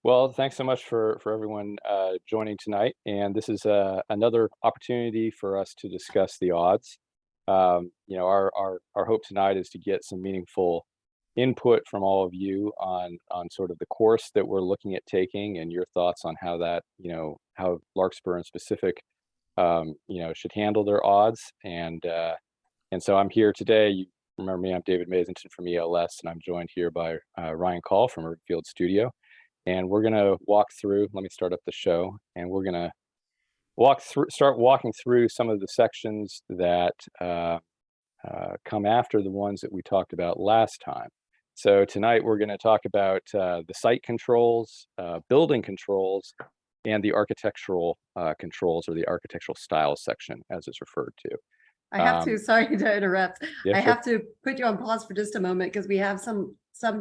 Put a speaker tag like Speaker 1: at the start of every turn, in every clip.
Speaker 1: Well, thanks so much for everyone joining tonight. And this is another opportunity for us to discuss the odds. Our hope tonight is to get some meaningful input from all of you on sort of the course that we're looking at taking and your thoughts on how that, how Larkspur in specific, should handle their odds. And so I'm here today. You remember me, I'm David Mazington from ELS, and I'm joined here by Ryan Call from Field Studio. And we're going to walk through, let me start up the show, and we're going to start walking through some of the sections that come after the ones that we talked about last time. So tonight we're going to talk about the site controls, building controls, and the architectural controls, or the architectural style section, as it's referred to.
Speaker 2: I have to, sorry to interrupt.
Speaker 1: Yeah,
Speaker 2: I
Speaker 1: sure.
Speaker 2: have to put you on pause for just a moment because we have some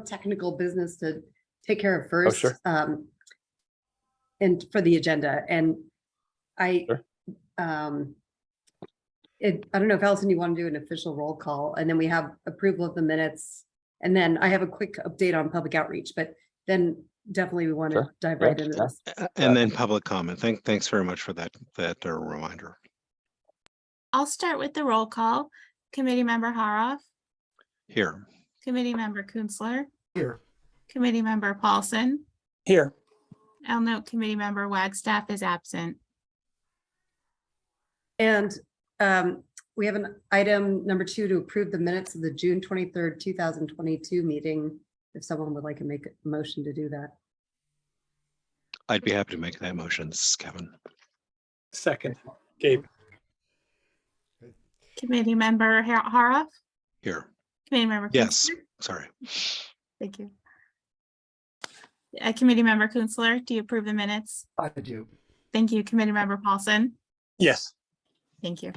Speaker 2: technical business to take care of first.
Speaker 1: Sure.
Speaker 2: And for the agenda. And
Speaker 1: Sure.
Speaker 2: I don't know if Allison, you want to do an official roll call, and then we have approval of the minutes. And then I have a quick update on public outreach, but then definitely we want to dive right into this.
Speaker 3: And then public comment. Thanks very much for that reminder.
Speaker 4: I'll start with the roll call. Committee Member Haroff.
Speaker 3: Here.
Speaker 4: Committee Member Kunstler.
Speaker 5: Here.
Speaker 4: Committee Member Paulson.
Speaker 5: Here.
Speaker 4: I'll note Committee Member Wagstaff is absent.
Speaker 2: And we have an item number 2 to approve the minutes of the June 23rd, 2022 meeting. If someone would like to make a motion to do that.
Speaker 3: I'd be happy to make that motion. This is Kevin.
Speaker 5: Second, Gabe.
Speaker 4: Committee Member Haroff.
Speaker 3: Here.
Speaker 4: Committee Member
Speaker 3: Yes.
Speaker 4: Kunstler?
Speaker 3: Sorry.
Speaker 4: Thank you. Committee Member Kunstler, do you approve the minutes?
Speaker 5: I do.
Speaker 4: Thank you. Committee Member Paulson.
Speaker 5: Yes.
Speaker 4: Thank you.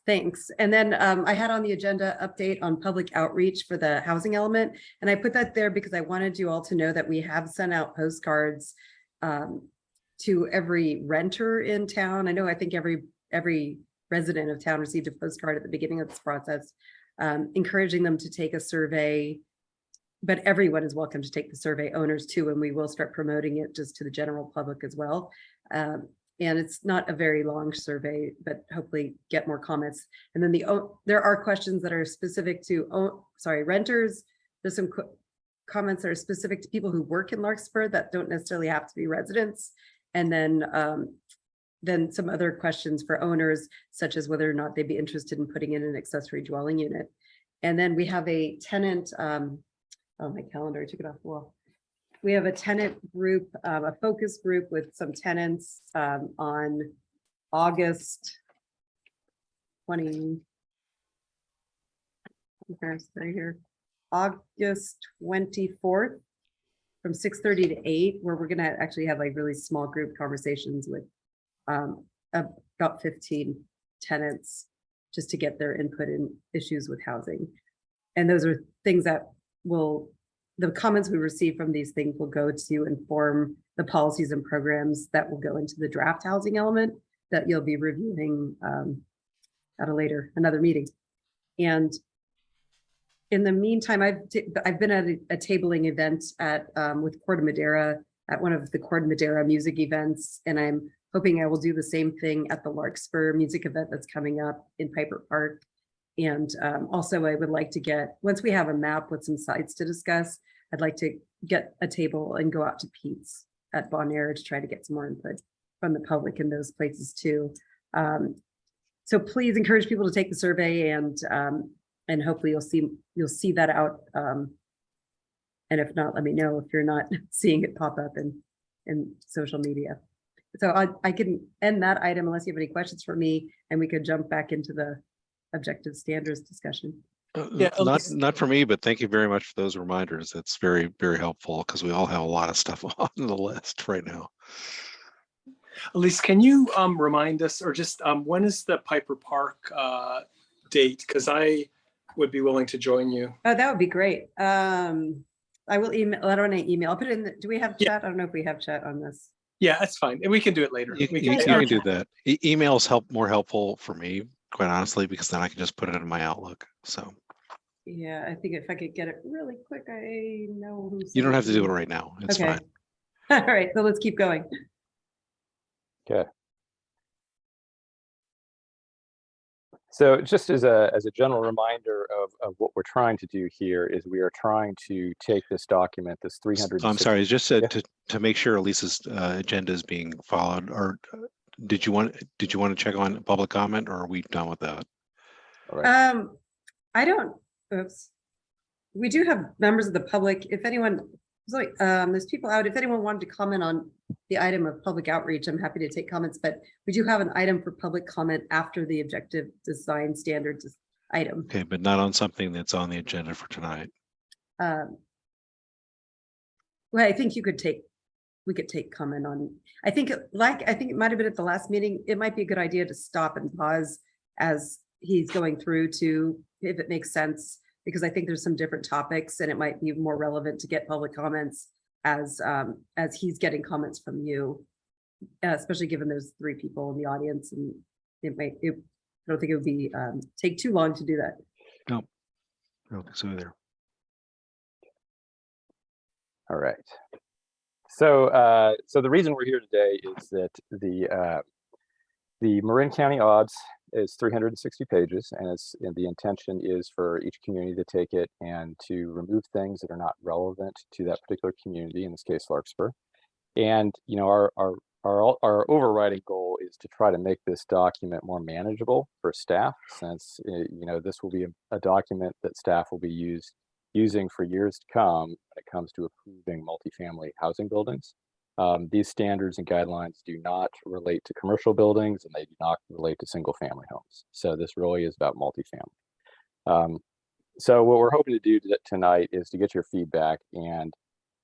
Speaker 2: Thanks. And then I had on the agenda update on public outreach for the housing element. And I put that there because I wanted you all to know that we have sent out postcards to every renter in town. I think every resident of town received a postcard at the beginning of this process, encouraging them to take a survey. But everyone is welcome to take the survey, owners too, and we will start promoting it just to the general public as well. And it's not a very long survey, but hopefully get more comments. And then there are questions that are specific to renters. There's some comments that are specific to people who work in Larkspur that don't necessarily have to be residents. And then some other questions for owners, such as whether or not they'd be interested in putting in an accessory dwelling unit. And then we have a tenant, oh, my calendar, I took it off the wall. We have a tenant group, a focus group with some tenants on August 20, August 24th from 6:30 to 8, where we're gonna actually have like really small group conversations with about 15 tenants just to get their input in issues with housing. And those are things that the comments we receive from these things will go to inform the policies and programs that will go into the draft housing element that you'll be reviewing at another meeting. And in the meantime, I've been at a tabling event with Corte Madera, at one of the Corte Madera music events, and I'm hoping I will do the same thing at the Larkspur music event that's coming up in Piper Park. And also I would like to once we have a map with some sites to discuss, I'd like to get a table and go out to Pete's at Bon Air to try to get some more input from the public in those places too. So please encourage people to take the survey, and hopefully you'll see that out. And if not, let me know if you're not seeing it pop up in social media. So I can end that item unless you have any questions for me, and we could jump back into the objective standards discussion.
Speaker 5: Yeah,
Speaker 3: not for me, but thank you very much for those reminders. That's very, very helpful because we all have a lot of stuff on the list right now.
Speaker 5: Elise, can you remind us, or just when is the Piper Park date? Because I would be willing to join you.
Speaker 2: Oh, that would be great. I will email. I don't want to email. I'll put it in. Do we have chat? I don't know if we have chat on this.
Speaker 5: Yeah, that's fine. And we can do it later.
Speaker 3: You can do that. Emails more helpful for me, quite honestly, because then I can just put it in my Outlook. So
Speaker 2: Yeah, I think if I could get it really quick, I know who.
Speaker 3: You don't have to do it
Speaker 2: sent
Speaker 3: right now. It's
Speaker 2: Okay.
Speaker 3: fine.
Speaker 2: All right, so let's keep going.
Speaker 1: Okay. So just as a general reminder of what we're trying to do here is we are trying to take this document, this 360.
Speaker 3: I'm sorry, just
Speaker 1: Yeah.
Speaker 3: to make sure Elisa's agenda is being followed, or did you want to check on public comment, or are we done with that?
Speaker 1: All right.
Speaker 2: I don't, oops. We do have members of the public. If anyone, there's people out. If anyone wanted to comment on the item of public outreach, I'm happy to take comments, but we do have an item for public comment after the objective design standards item.
Speaker 3: Okay, but not on something that's on the agenda for tonight.
Speaker 2: Well, I think we could take comment on, I think it might have been at the last meeting. It might be a good idea to stop and pause as he's going through to, if it makes sense, because I think there's some different topics and it might be more relevant to get public comments as he's getting comments from you, especially given there's 3 people in the audience, and I don't think it would be take too long to do that.
Speaker 3: No, I don't think so either.
Speaker 1: All right. So so the reason we're here today is that the Marin County odds is 360 pages, and the intention is for each community to take it and to remove things that are not relevant to that particular community, in this case Larkspur. And you know, our overriding goal is to try to make this document more manageable for staff, since you know, this will be a document that staff will be using for years to come when it comes to approving multifamily housing buildings. These standards and guidelines do not relate to commercial buildings, and they do not relate to single family homes. So this really is about multifamily. So what we're hoping to do tonight is to get your feedback, and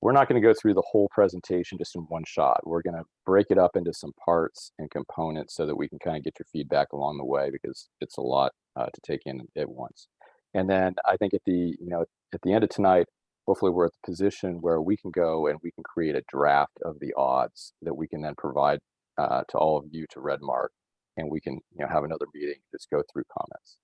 Speaker 1: we're not going to go through the whole presentation just in one shot. We're going to break it up into some parts and components so that we can kind of get your feedback along the way, because it's a lot to take in at once. And then I think at the end of tonight, hopefully we're at the position where we can go and we can create a draft of the odds that we can then provide to all of you to red mark, and we can have another meeting, just go through comments.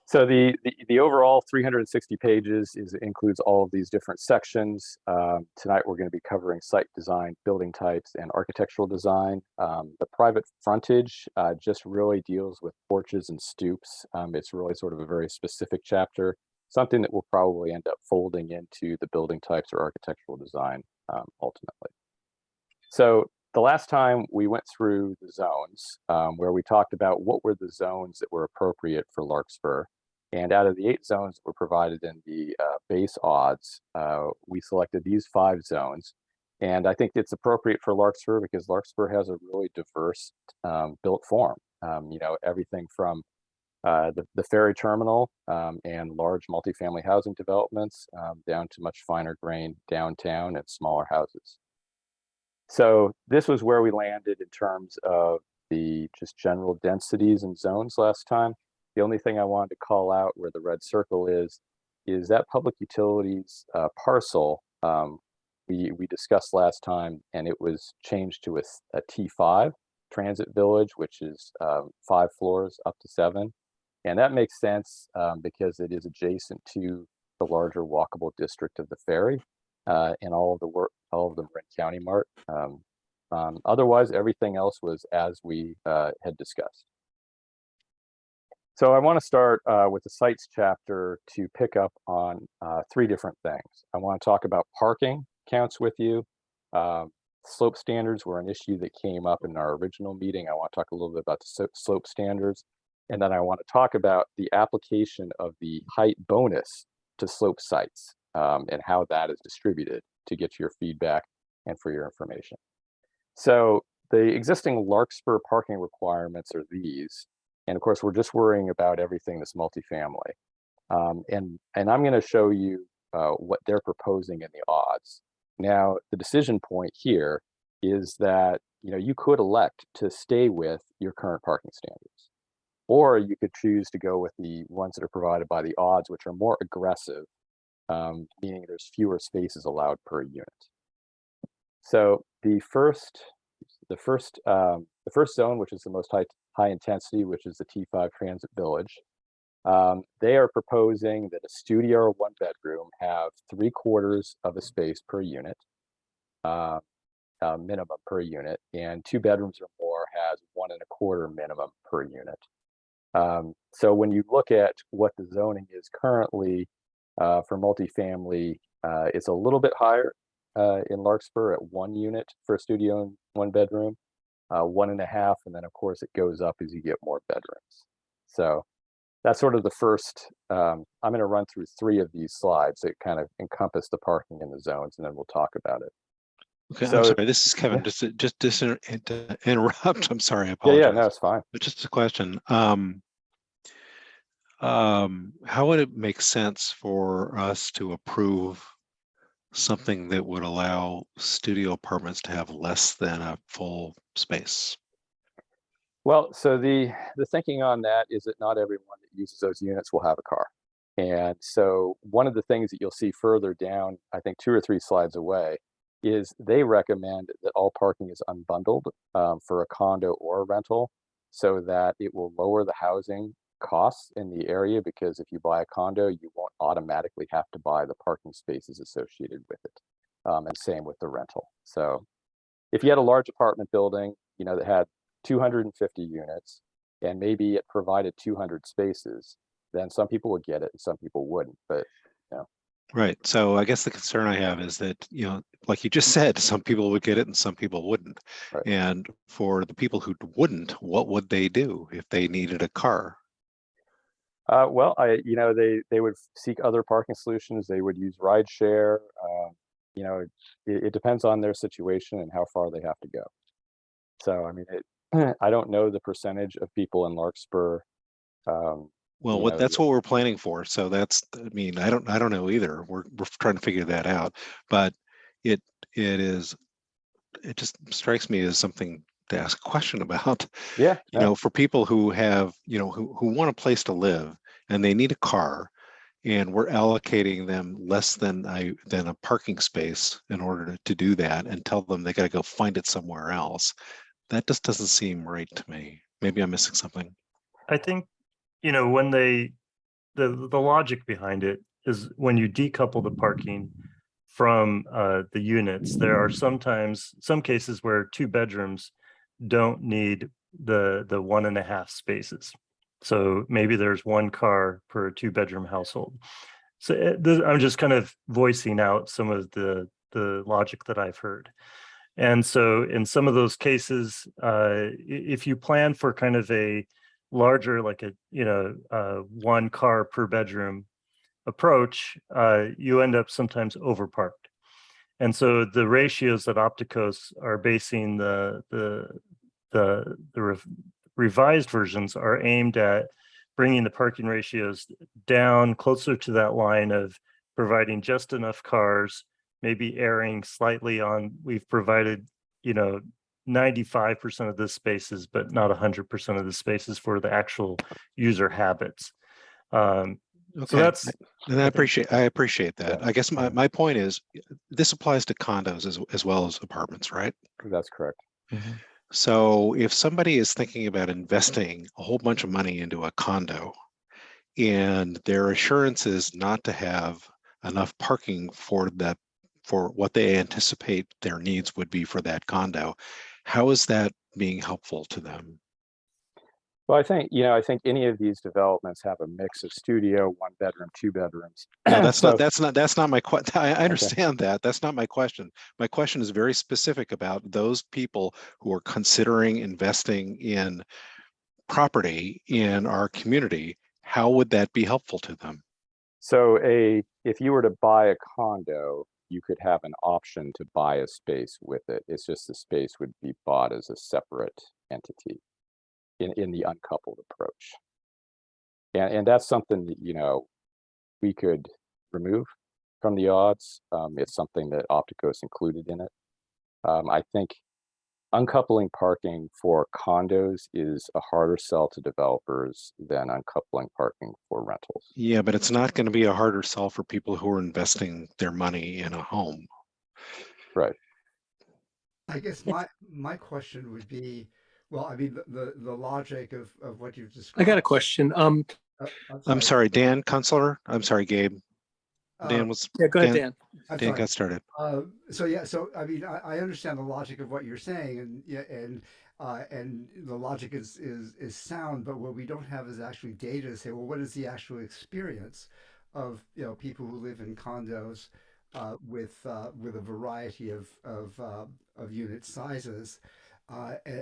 Speaker 1: So the overall 360 pages includes all of these different sections. Tonight we're going to be covering site design, building types, and architectural design. The private frontage just really deals with porches and stoops. It's really sort of a very specific chapter, something that will probably end up folding into the building types or architectural design ultimately. So the last time we went through the zones, where we talked about what were the zones that were appropriate for Larkspur. And out of the 8 zones that were provided in the base odds, we selected these 5 zones. And I think it's appropriate for Larkspur because Larkspur has a really diverse built form. Everything from the ferry terminal and large multifamily housing developments down to much finer grain downtown and smaller houses. So this was where we landed in terms of the just general densities and zones last time. The only thing I wanted to call out where the red circle is that public utilities parcel we discussed last time, and it was changed to a T5 transit village, which is 5 floors up to 7. And that makes sense because it is adjacent to the larger walkable district of the ferry and all of the Marin County Mart. Otherwise, everything else was as we had discussed. So I want to start with the sites chapter to pick up on 3 different things. I want to talk about parking counts with you. Slope standards were an issue that came up in our original meeting. I want to talk a little bit about the slope standards. And then I want to talk about the application of the height bonus to slope sites and how that is distributed to get your feedback and for your information. So the existing Larkspur parking requirements are these. And of course, we're just worrying about everything that's multifamily. And I'm going to show you what they're proposing in the odds. Now, the decision point here is that you could elect to stay with your current parking standards, or you could choose to go with the ones that are provided by the odds, which are more aggressive, meaning there's fewer spaces allowed per unit. So the first zone, which is the most high intensity, which is the T5 Transit Village, They are proposing that a studio or one bedroom have 3/4 of a space per unit, minimum per unit, and 2 bedrooms or more has 1 1/4 minimum per unit. So when you look at what the zoning is currently for multifamily, it's a little bit higher in Larkspur at 1 unit for a studio and 1 bedroom, 1.5, and then of course it goes up as you get more bedrooms. So that's sort of the first. I'm going to run through 3 of these slides that kind of encompass the parking in the zones, and then we'll talk about it.
Speaker 3: Okay, I'm
Speaker 1: So
Speaker 3: sorry. This is Kevin.
Speaker 1: yeah,
Speaker 3: Just to interrupt. I'm sorry. I
Speaker 1: yeah,
Speaker 3: apologize.
Speaker 1: no, it's fine.
Speaker 3: But just a question. How would it make sense for us to approve something that would allow studio apartments to have less than a full space?
Speaker 1: Well, so the thinking on that is that not everyone that uses those units will have a car. And so one of the things that you'll see further down, I think 2 or 3 slides away, is they recommend that all parking is unbundled for a condo or a rental so that it will lower the housing costs in the area, because if you buy a condo, you won't automatically have to buy the parking spaces associated with it. And same with the rental. So if you had a large apartment building, that had 250 units and maybe it provided 200 spaces, then some people would get it and some people wouldn't. But
Speaker 3: Right. So I guess the concern I have is that, like you just said, some people would get it and some people wouldn't.
Speaker 1: right.
Speaker 3: And for the people who wouldn't, what would they do if they needed a car?
Speaker 1: Well, they would seek other parking solutions. They would use rideshare. It depends on their situation and how far they have to go. So, I mean, I don't know the percentage of people in Larkspur.
Speaker 3: Well, that's what we're planning for. So I mean, I don't know either. We're trying to figure that out. But it just strikes me as something to ask a question about.
Speaker 1: Yeah, no,
Speaker 3: For people who have, who want a place to live and they need a car, and we're allocating them less than a parking space in order to do that, and tell them they got to go find it somewhere else. That just doesn't seem right to me. Maybe I'm missing something.
Speaker 6: I think, when the logic behind it is when you decouple the parking from the units, there are some cases where 2 bedrooms don't need the 1.5 spaces. So maybe there's 1 car per 2-bedroom household. So I'm just kind of voicing out some of the logic that I've heard. And so in some of those cases, if you plan for kind of a larger, like 1 car per bedroom approach, you end up sometimes overparked. And so the ratios that Opticos are basing the revised versions are aimed at bringing the parking ratios down closer to that line of providing just enough cars, maybe erring slightly on, we've provided 95% of the spaces, but not 100% of the spaces for the actual user habits.
Speaker 3: Okay.
Speaker 6: So that's,
Speaker 3: and I appreciate that.
Speaker 1: Yeah.
Speaker 3: I guess my point is, this applies to condos as well as apartments, right?
Speaker 1: that's correct.
Speaker 3: So if somebody is thinking about investing a whole bunch of money into a condo, and their assurance is not to have enough parking for what they anticipate their needs would be for that condo, how is that being helpful to them?
Speaker 1: Well, I think any of these developments have a mix of studio, 1 bedroom, 2 bedrooms.
Speaker 3: No, that's
Speaker 1: So,
Speaker 3: not my question. I
Speaker 1: okay.
Speaker 3: understand that. That's not my question. My question is very specific about those people who are considering investing in property in our community. How would that be helpful to them?
Speaker 1: So if you were to buy a condo, you could have an option to buy a space with it. It's just the space would be bought as a separate entity in the uncoupled approach. And that's something that, we could remove from the odds. It's something that Opticos included in it. I think uncoupling parking for condos is a harder sell to developers than uncoupling parking for rentals.
Speaker 3: Yeah, but it's not going to be a harder sell for people who are investing their money in a home.
Speaker 1: Right.
Speaker 7: I guess my question would be, well, I mean, the logic of what you've
Speaker 5: I
Speaker 7: described.
Speaker 5: got a question.
Speaker 3: I'm sorry, Dan, Counselor. I'm sorry, Gabe. Dan was,
Speaker 5: Yeah, go ahead,
Speaker 3: Dan,
Speaker 5: Dan.
Speaker 7: I'm
Speaker 3: Dan
Speaker 7: sorry.
Speaker 3: got started.
Speaker 7: So yeah, so I mean, I understand the logic of what you're saying, and yeah, and the logic is sound, but what we don't have is actually data to say, well, what is the actual experience of people who live in condos with a variety of unit sizes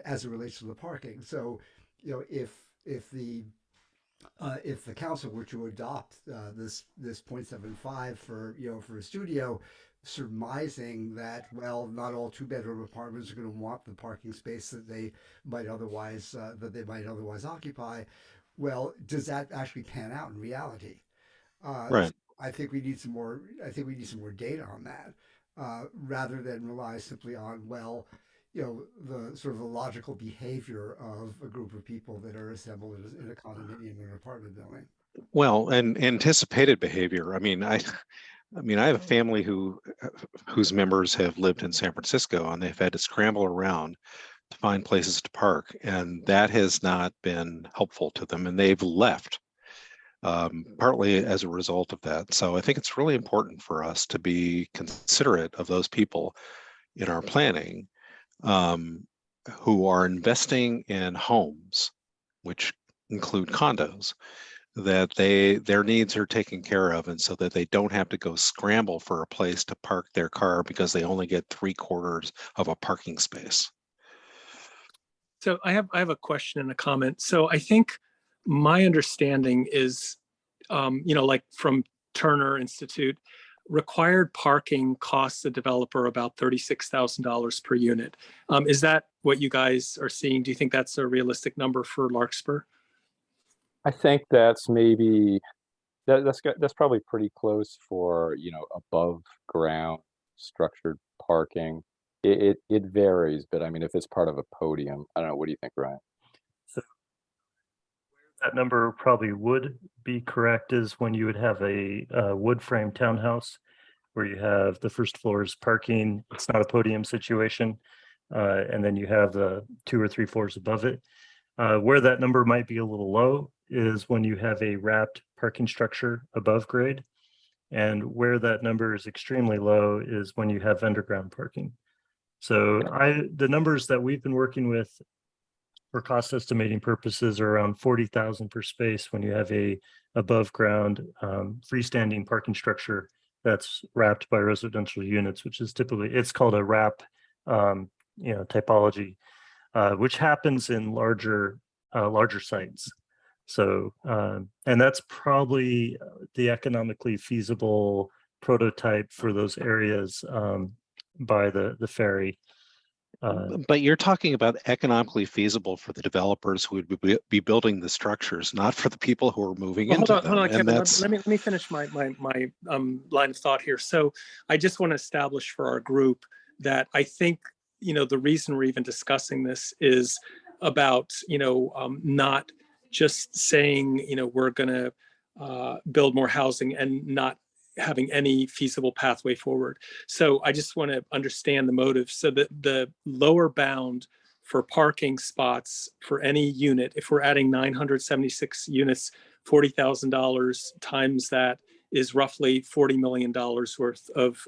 Speaker 7: as it relates to the parking. So if the council were to adopt this 0.75 for a studio, surmising that, well, not all two-bedroom apartments are going to want the parking space that they might otherwise occupy, well, does that actually pan out in reality?
Speaker 3: Right.
Speaker 7: So I think we need some more. I think we need some more data on that, rather than rely simply on, well, the sort of the logical behavior of a group of people that are assembled in a condominium or an apartment building.
Speaker 3: Well, and anticipated behavior. I mean, I have a family whose members have lived in San Francisco, and they've had to scramble around to find places to park, and that has not been helpful to them, and they've left partly as a result of that. So I think it's really important for us to be considerate of those people in our planning who are investing in homes, which include condos, that their needs are taken care of, and so that they don't have to go scramble for a place to park their car because they only get 3/4 of a parking space.
Speaker 5: So I have a question and a comment. So I think my understanding is, like from Turner Institute, required parking costs the developer about $36,000 per unit. Is that what you guys are seeing? Do you think that's a realistic number for Larkspur?
Speaker 1: I think that's maybe that's probably pretty close for, above ground structured parking. It varies, but I mean, if it's part of a podium, I don't know. What do you think, Ryan?
Speaker 6: So that number probably would be correct is when you would have a wood frame townhouse where you have the first floor's parking. It's not a podium situation. And then you have the 2 or 3 floors above it. Where that number might be a little low is when you have a wrapped parking structure above grade. And where that number is extremely low is when you have underground parking. So the numbers that we've been working with for cost estimating purposes are around 40,000 per space when you have a above ground freestanding parking structure that's wrapped by residential units, which is typically, it's called a wrap typology, which happens in larger sites. So, and that's probably the economically feasible prototype for those areas by the ferry.
Speaker 3: But you're talking about economically feasible for the developers who would be building the structures, not for the people who are moving into them.
Speaker 5: Hold on,
Speaker 3: And
Speaker 5: Kevin. Let me finish my line of thought here. So I just want to establish for our group that I think the reason we're even discussing this is about not just saying we're going to build more housing and not having any feasible pathway forward. So I just want to understand the motive. So that the lower bound for parking spots for any unit, if we're adding 976 units, $40,000 times that is roughly $40 million worth of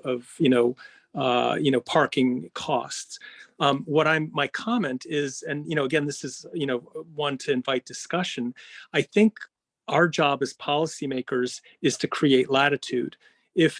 Speaker 5: parking costs. My comment is, and again, this is one to invite discussion. I think our job as policymakers is to create latitude. If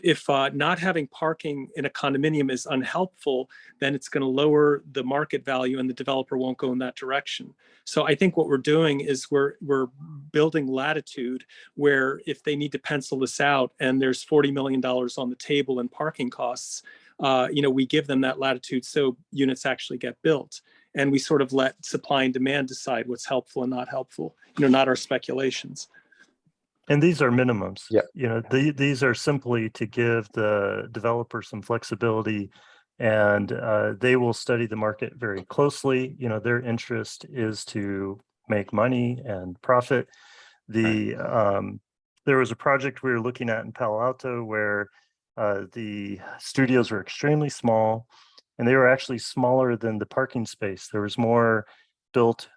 Speaker 5: not having parking in a condominium is unhelpful, then it's going to lower the market value and the developer won't go in that direction. So I think what we're doing is we're building latitude where if they need to pencil this out and there's $40 million on the table in parking costs, we give them that latitude so units actually get built. And we sort of let supply and demand decide what's helpful and not helpful, not our speculations.
Speaker 6: And these are minimums.
Speaker 1: Yeah.
Speaker 6: These are simply to give the developer some flexibility, and they will study the market very closely. Their interest is to make money and profit. There was a project we were looking at in Palo Alto where the studios were extremely small, and they were actually smaller than the parking space. There was more built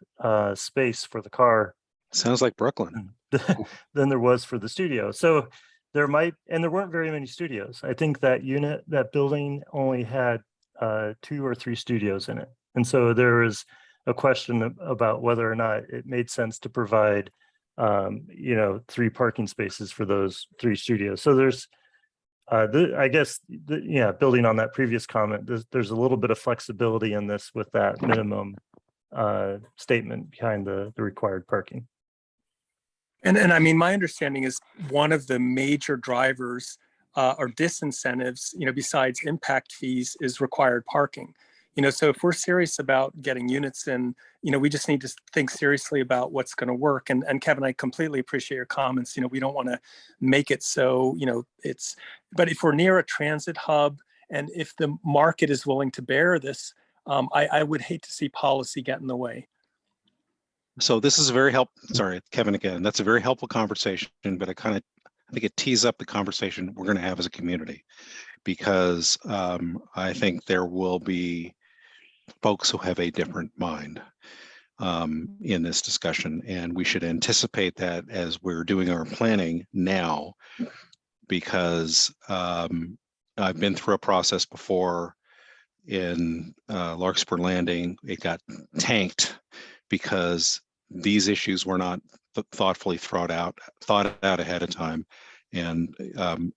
Speaker 6: space for the car
Speaker 3: Sounds like Brooklyn.
Speaker 6: than there was for the studio. So there weren't very many studios. I think that building only had 2 or 3 studios in it. And so there is a question about whether or not it made sense to provide 3 parking spaces for those 3 studios. So there's I guess building on that previous comment, there's a little bit of flexibility in this with that minimum statement behind the required parking.
Speaker 5: And I mean, my understanding is one of the major drivers or disincentives, besides impact fees, is required parking. So if we're serious about getting units in, we just need to think seriously about what's going to work. And Kevin, I completely appreciate your comments. We don't want to make it so, but if we're near a transit hub and if the market is willing to bear this, I would hate to see policy get in the way.
Speaker 3: So this is a very sorry, Kevin again, that's a very helpful conversation, but I think it tees up the conversation we're going to have as a community, because I think there will be folks who have a different mind in this discussion, and we should anticipate that as we're doing our planning now, because I've been through a process before in Larkspur Landing. It got tanked because these issues were not thoughtfully thought out ahead of time. And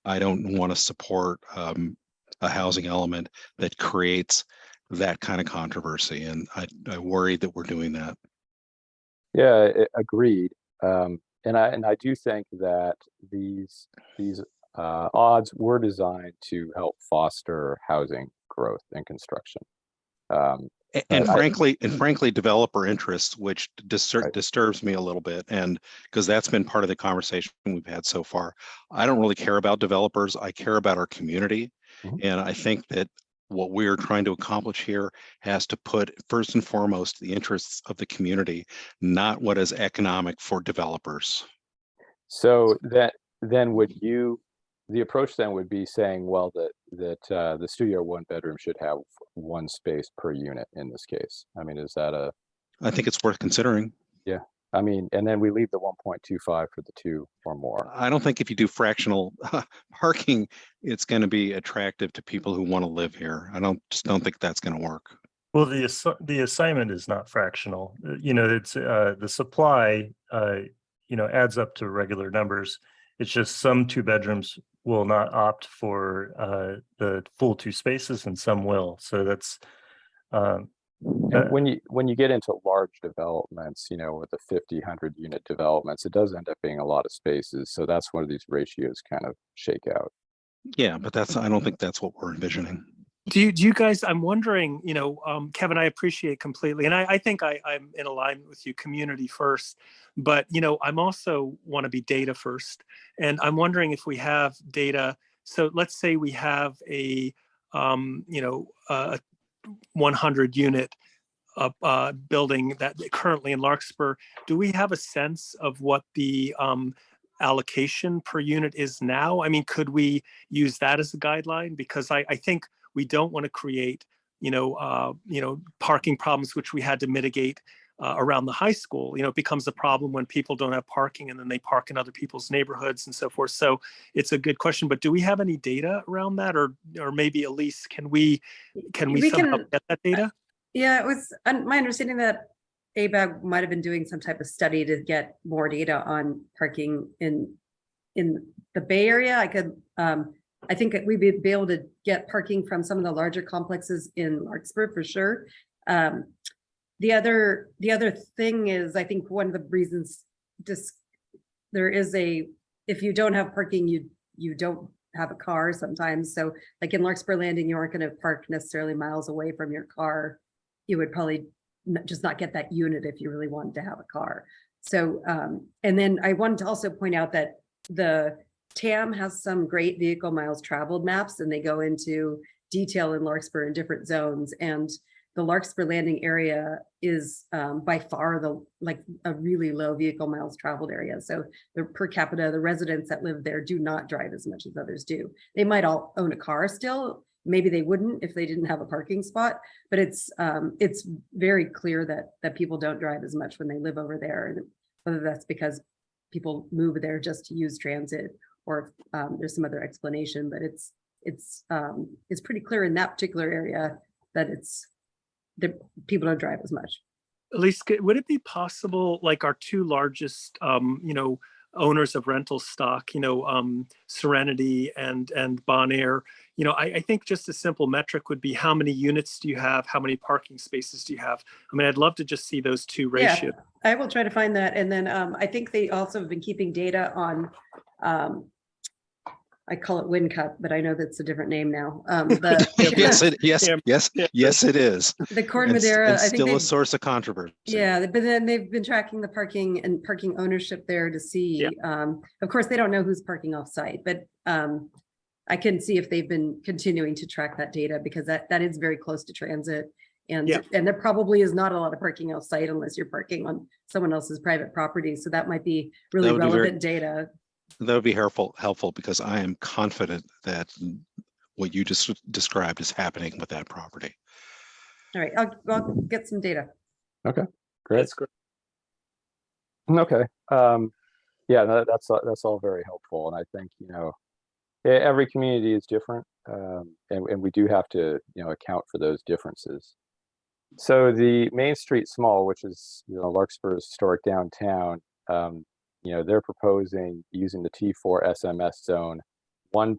Speaker 3: I don't want to support a housing element that creates that kind of controversy. And I worry that we're doing that.
Speaker 1: Yeah, agreed. And I do think that these odds were designed to help foster housing growth and construction.
Speaker 3: And frankly, developer interests, which disturbs me a little bit, and because that's been part of the conversation we've had so far. I don't really care about developers. I care about our community.
Speaker 1: Mm-hmm.
Speaker 3: And I think that what we're trying to accomplish here has to put first and foremost the interests of the community, not what is economic for developers.
Speaker 1: So then the approach then would be saying, well, that the studio 1 bedroom should have 1 space per unit in this case. I mean, is that
Speaker 3: I think it's worth considering.
Speaker 1: Yeah. I mean, and then we leave the 1.25 for the 2 or more.
Speaker 3: I don't think if you do fractional parking, it's going to be attractive to people who want to live here. I just don't think that's going to work.
Speaker 6: Well, the assignment is not fractional. It's the supply, adds up to regular numbers. It's just some 2 bedrooms will not opt for the full 2 spaces, and some will. So that's
Speaker 1: and when you get into large developments, with the 50, 100 unit developments, it does end up being a lot of spaces. So that's where these ratios kind of shake out.
Speaker 3: Yeah, but I don't think that's what we're envisioning.
Speaker 5: Do you guys, I'm wondering, Kevin, I appreciate completely. And I think I'm in alignment with you, community first, but, I'm also want to be data first. And I'm wondering if we have data. So let's say we have a 100 unit building that currently in Larkspur. Do we have a sense of what the allocation per unit is now? I mean, could we use that as a guideline? Because I think we don't want to create, parking problems, which we had to mitigate around the high school. It becomes a problem when people don't have parking and then they park in other people's neighborhoods and so forth. So it's a good question, but do we have any data around that, or maybe Elise, can we somehow get that data?
Speaker 2: Yeah, it was my understanding that ABAG might have been doing some type of study to get more data on parking in the Bay Area. I think we'd be able to get parking from some of the larger complexes in Larkspur for sure. The other thing is, I think one of the reasons if you don't have parking, you don't have a car sometimes. So like in Larkspur Landing, you aren't going to park necessarily miles away from your car. You would probably just not get that unit if you really wanted to have a car. So, and then I wanted to also point out that the TAM has some great vehicle miles traveled maps, and they go into detail in Larkspur in different zones. And the Larkspur Landing area is by far a really low vehicle miles traveled area. So the per capita, the residents that live there do not drive as much as others do. They might all own a car still. Maybe they wouldn't if they didn't have a parking spot, but it's very clear that people don't drive as much when they live over there. And whether that's because people move there just to use transit, or there's some other explanation, but it's pretty clear in that particular area that people don't drive as much.
Speaker 5: Elise, would it be possible, like our two largest, owners of rental stock, Serenity and Bonaire, I think just a simple metric would be how many units do you have? How many parking spaces do you have? I mean, I'd love to just see those two ratios.
Speaker 2: Yeah, I will try to find that. And then I think they also have been keeping data on, I call it WinCup, but I know that's a different name now.
Speaker 3: Yes,
Speaker 5: Yeah.
Speaker 3: yes, it is.
Speaker 2: The Corn
Speaker 3: And
Speaker 2: Madera, I think
Speaker 3: still a
Speaker 2: they've,
Speaker 3: source of controversy.
Speaker 2: yeah, but then they've been tracking the parking and parking ownership there to see. Of course, they don't know who's parking off site, but I can see if they've been continuing to track that data, because that is very close to transit. And there probably is not a lot of parking off site unless you're parking on someone else's private property. So that might be really relevant data.
Speaker 3: That would be helpful because I am confident that what you just described is happening with that property.
Speaker 2: All right, I'll get some data.
Speaker 1: Okay, great.
Speaker 5: That's great.
Speaker 1: Okay. Yeah, that's all very helpful. And I think, every community is different. And we do have to, account for those differences. So the Main Street Small, which is, Larkspur's historic downtown, they're proposing using the T4 SMS zone, one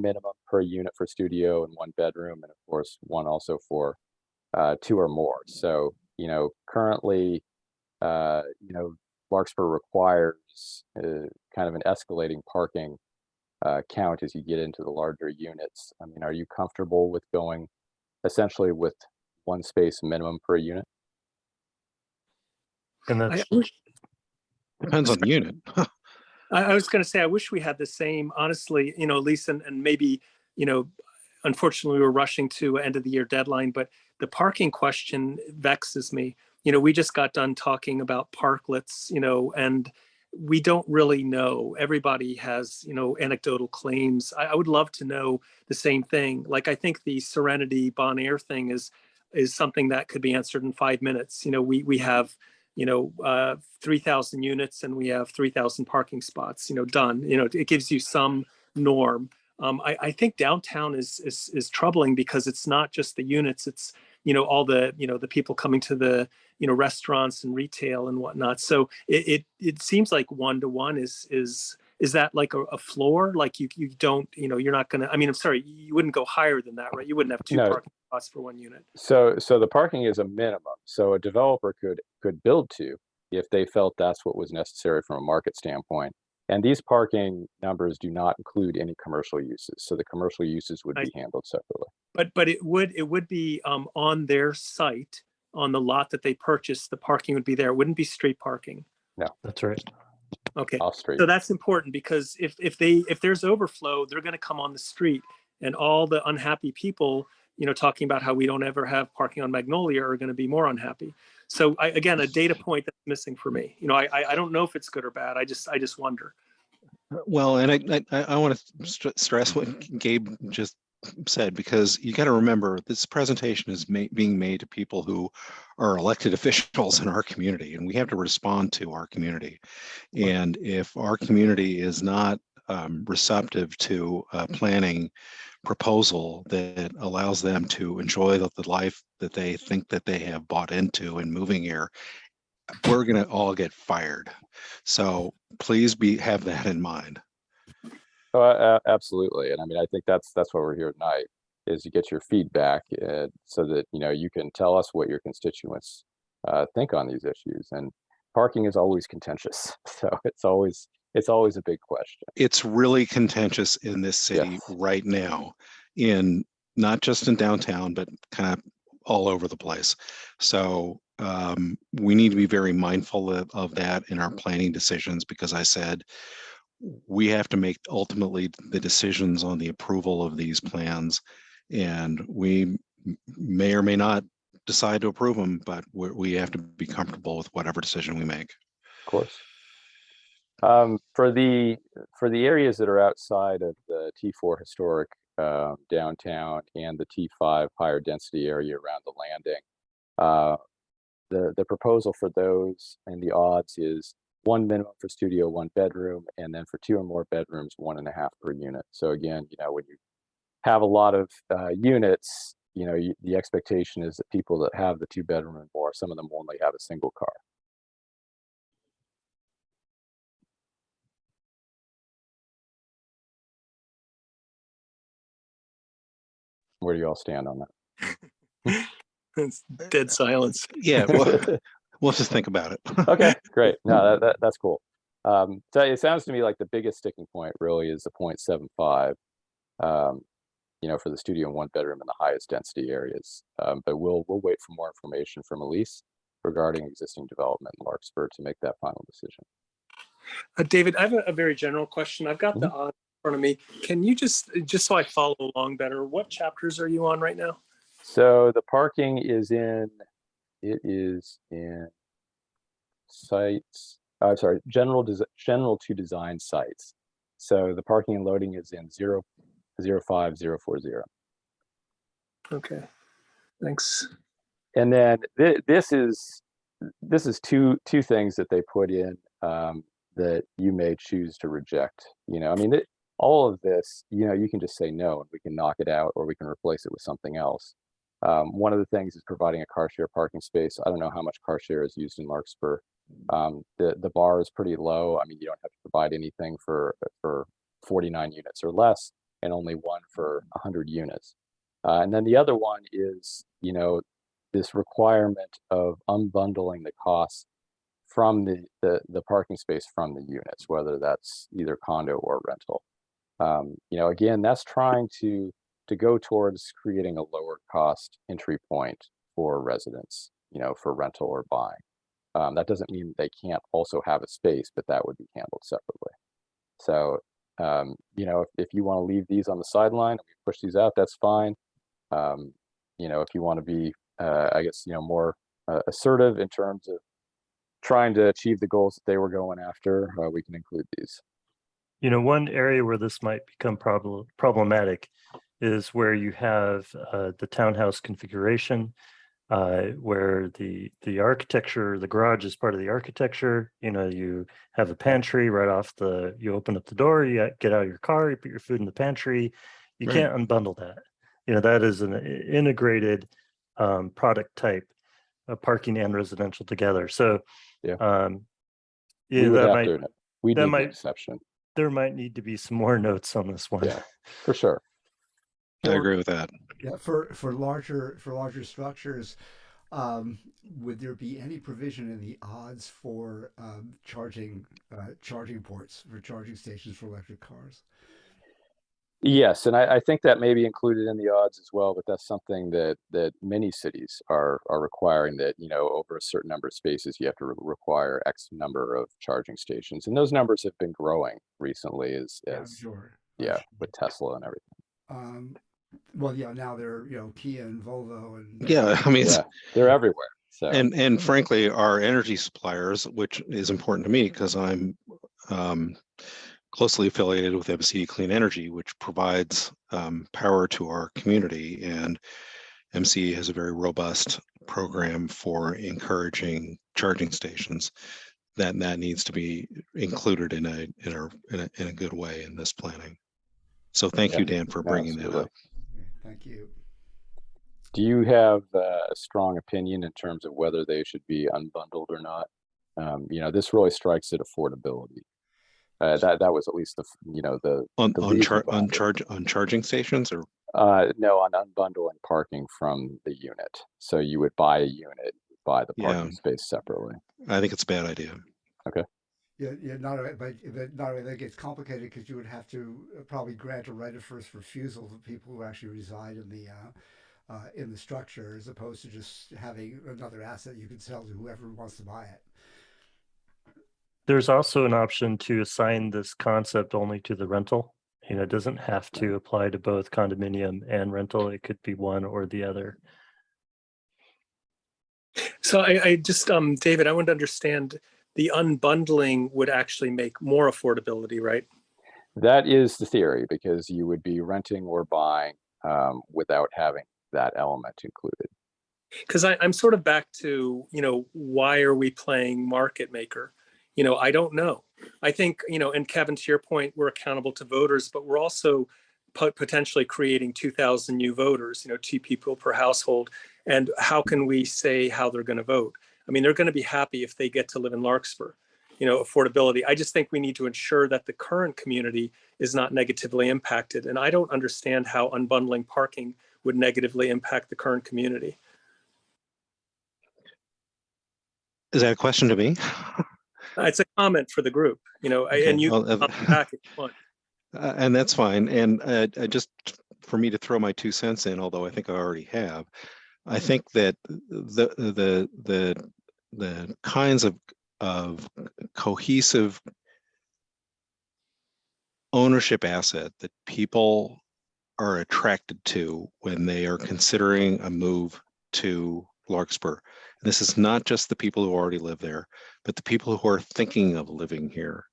Speaker 1: minimum per unit for studio and one bedroom, and of course one also for two or more. So currently, Larkspur requires kind of an escalating parking count as you get into the larger units. I mean, are you comfortable with going essentially with one space minimum per unit?
Speaker 6: And that's
Speaker 3: Depends on the unit.
Speaker 5: I was going to say, I wish we had the same, honestly, Lisa, and maybe, unfortunately we're rushing to end of the year deadline, but the parking question vexes me. We just got done talking about parklets, and we don't really know. Everybody has, anecdotal claims. I would love to know the same thing. Like, I think the Serenity Bonaire thing is something that could be answered in 5 minutes. We have 3,000 units and we have 3,000 parking spots, done. It gives you some norm. I think downtown is troubling because it's not just the units, it's, all the, the people coming to the, restaurants and retail and whatnot. So it seems like 1-to-1 is that like a floor? Like you don't, you're not gonna, I'm sorry, you wouldn't go higher than that, right? You wouldn't have two parking spots for one unit.
Speaker 1: So the parking is a minimum. So a developer could build two if they felt that's what was necessary from a market standpoint. And these parking numbers do not include any commercial uses. So the commercial uses would be handled separately.
Speaker 5: But it would be on their site, on the lot that they purchased, the parking would be there. It wouldn't be street parking.
Speaker 1: No,
Speaker 6: that's right.
Speaker 5: Okay.
Speaker 1: Off street.
Speaker 5: So that's important because if there's overflow, they're going to come on the street, and all the unhappy people, talking about how we don't ever have parking on Magnolia are going to be more unhappy. So again, a data point that's missing for me. I don't know if it's good or bad. I just wonder.
Speaker 3: Well, and I want to stress what Gabe just said, because you got to remember this presentation is being made to people who are elected officials in our community, and we have to respond to our community. And if our community is not receptive to a planning proposal that allows them to enjoy the life that they think that they have bought into and moving here, we're going to all get fired. So please have that in mind.
Speaker 1: Oh, absolutely. And I think that's why we're here tonight, is to get your feedback, so that you can tell us what your constituents think on these issues. And parking is always contentious, so it's always a big question.
Speaker 3: It's really contentious in this city right now, in not just in downtown, but kind of all over the place. So we need to be very mindful of that in our planning decisions, because I said we have to make ultimately the decisions on the approval of these plans, and we may or may not decide to approve them, but we have to be comfortable with whatever decision we make.
Speaker 1: Of course. For the areas that are outside of the T4 historic downtown and the T5 higher density area around the landing, the proposal for those and the odds is 1 minimum for studio, 1 bedroom, and then for 2 or more bedrooms, 1.5 per unit. So again, when you have a lot of units, the expectation is that people that have the 2 bedroom and more, some of them only have a single car. Where do you all stand on that?
Speaker 5: It's dead silence.
Speaker 3: Yeah, well, we'll just think about it.
Speaker 1: Okay, great. No, that's cool. So it sounds to me like the biggest sticking point really is the 0.75, for the studio and 1 bedroom in the highest density areas. But we'll wait for more information from Elise regarding existing development in Larkspur to make that final decision.
Speaker 5: David, I have a very general question. I've got the
Speaker 1: Mhm.
Speaker 5: odds in front of me. Can you just so I follow along better, what chapters are you on right now?
Speaker 1: So the parking is in sites. Sorry, general to design sites. So the parking and loading is in 05040.
Speaker 5: Okay, thanks.
Speaker 1: And then this is two things that they put in that you may choose to reject. I mean, all of this, you can just say no and we can knock it out, or we can replace it with something else. One of the things is providing a car share parking space. I don't know how much car share is used in Larkspur. The bar is pretty low. I mean, you don't have to provide anything for 49 units or less, and only one for 100 units. And then the other one is, this requirement of unbundling the costs from the parking space from the units, whether that's either condo or rental. Again, that's trying to go towards creating a lower cost entry point for residents, for rental or buying. That doesn't mean they can't also have a space, but that would be handled separately. So, if you want to leave these on the sideline and we push these out, that's fine. If you want to be, I guess, more assertive in terms of trying to achieve the goals that they were going after, we can include these.
Speaker 6: One area where this might become problematic is where you have the townhouse configuration, where the architecture, the garage is part of the architecture. You have a pantry right off you open up the door, you get out of your car, you put your food in the pantry. You
Speaker 3: Right.
Speaker 6: can't unbundle that. That is an integrated product type, parking and residential together. So
Speaker 1: Yeah. We would
Speaker 6: that
Speaker 1: have
Speaker 6: might,
Speaker 1: to, we
Speaker 6: that
Speaker 1: need the
Speaker 6: might,
Speaker 1: exception.
Speaker 6: there might need to be some more notes on this one.
Speaker 1: Yeah, for sure.
Speaker 3: I agree with that.
Speaker 7: Yeah, for larger structures, would there be any provision in the odds for charging ports for charging stations for electric cars?
Speaker 1: Yes, and I think that may be included in the odds as well, but that's something that many cities are requiring, that over a certain number of spaces you have to require X number of charging stations, and those numbers have been growing recently as
Speaker 7: Sure.
Speaker 1: with Tesla and everything.
Speaker 7: Well, yeah, now they're Kia and Volvo and
Speaker 3: Yeah, I mean,
Speaker 1: Yeah, they're everywhere. So
Speaker 3: and frankly, our energy suppliers, which is important to me because I'm closely affiliated with MC Clean Energy, which provides power to our community, and MC has a very robust program for encouraging charging stations. That needs to be included in a good way in this planning. So thank you, Dan, for bringing that up.
Speaker 7: Thank you.
Speaker 1: do you have a strong opinion in terms of whether they should be unbundled or not? This really strikes at affordability. That was at least the
Speaker 3: On charging stations, or
Speaker 1: no, on unbundling parking from the unit. So you would buy a unit, buy the parking space separately.
Speaker 3: I think it's a bad idea.
Speaker 1: Okay.
Speaker 7: Yeah, not only that gets complicated because you would have to probably grant a right of first refusal to people who actually reside in the structure, as opposed to just having another asset you can sell to whoever wants to buy it.
Speaker 6: There's also an option to assign this concept only to the rental. It doesn't have to apply to both condominium and rental. It could be one or the other.
Speaker 5: So I just, David, I want to understand, the unbundling would actually make more affordability, right?
Speaker 1: That is the theory, because you would be renting or buying without having that element included.
Speaker 5: Because I'm sort of back to, why are we playing market maker? I don't know. I think, and Kevin, to your point, we're accountable to voters, but we're also potentially creating 2,000 new voters, 2 people per household. And how can we say how they're going to vote? I mean, they're going to be happy if they get to live in Larkspur. Affordability. I just think we need to ensure that the current community is not negatively impacted. And I don't understand how unbundling parking would negatively impact the current community.
Speaker 3: Is that a question to me?
Speaker 5: It's a comment for the group,
Speaker 3: Okay,
Speaker 5: and you
Speaker 3: well,
Speaker 5: can come back if you want.
Speaker 3: and that's fine. And just for me to throw my 2 cents in, although I think I already have, I think that the kinds of cohesive ownership asset that people are attracted to when they are considering a move to Larkspur. And this is not just the people who already live there, but the people who are thinking of living here.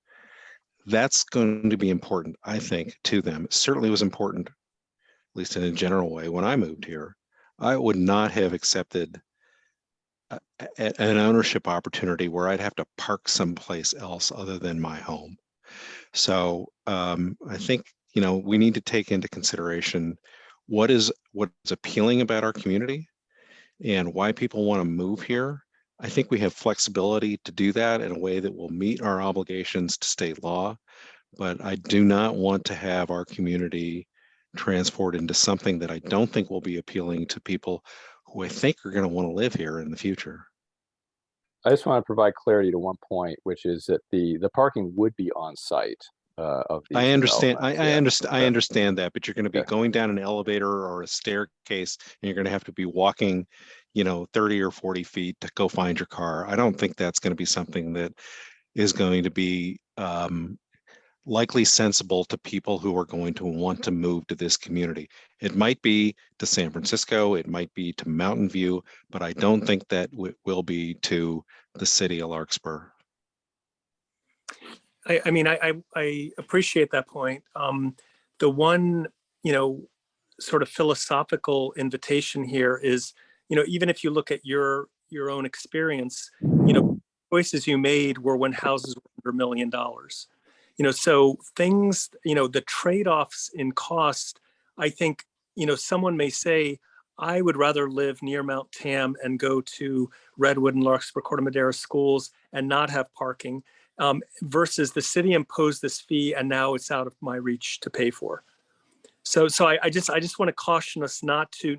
Speaker 3: That's going to be important, I think, to them. It certainly was important, at least in a general way, when I moved here. I would not have accepted an ownership opportunity where I'd have to park someplace else other than my home. So I think, we need to take into consideration what is appealing about our community and why people want to move here. I think we have flexibility to do that in a way that will meet our obligations to state law, but I do not want to have our community transport into something that I don't think will be appealing to people who I think are going to want to live here in the future.
Speaker 1: I just want to provide clarity to one point, which is that the parking would be on site of these
Speaker 3: I understand.
Speaker 1: developments.
Speaker 3: I understand that, but you're going to be
Speaker 1: Okay.
Speaker 3: going down an elevator or a staircase, and you're going to have to be walking, 30 or 40 feet to go find your car. I don't think that's going to be something that is going to be likely sensible to people who are going to want to move to this community. It might be to San Francisco, it might be to Mountain View, but I don't think that will be to the city of Larkspur.
Speaker 5: I mean, I appreciate that point. The one, sort of philosophical invitation here is, even if you look at your own experience, choices you made were when houses were under $1 million. So things, the trade-offs in cost, I think, someone may say, I would rather live near Mount Tam and go to Redwood and Larkspur, Corte Madera schools and not have parking, versus the city imposed this fee and now it's out of my reach to pay for. So I just want to caution us not to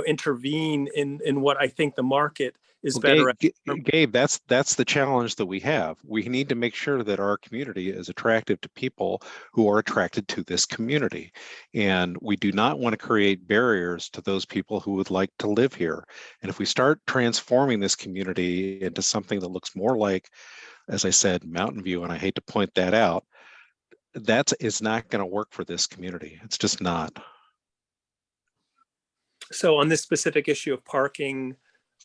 Speaker 5: intervene in what I think the market is better at.
Speaker 3: Gabe, that's the challenge that we have. We need to make sure that our community is attractive to people who are attracted to this community. And we do not want to create barriers to those people who would like to live here. And if we start transforming this community into something that looks more like, as I said, Mountain View, and I hate to point that out, that is not going to work for this community. It's just not.
Speaker 5: So on this specific issue of parking,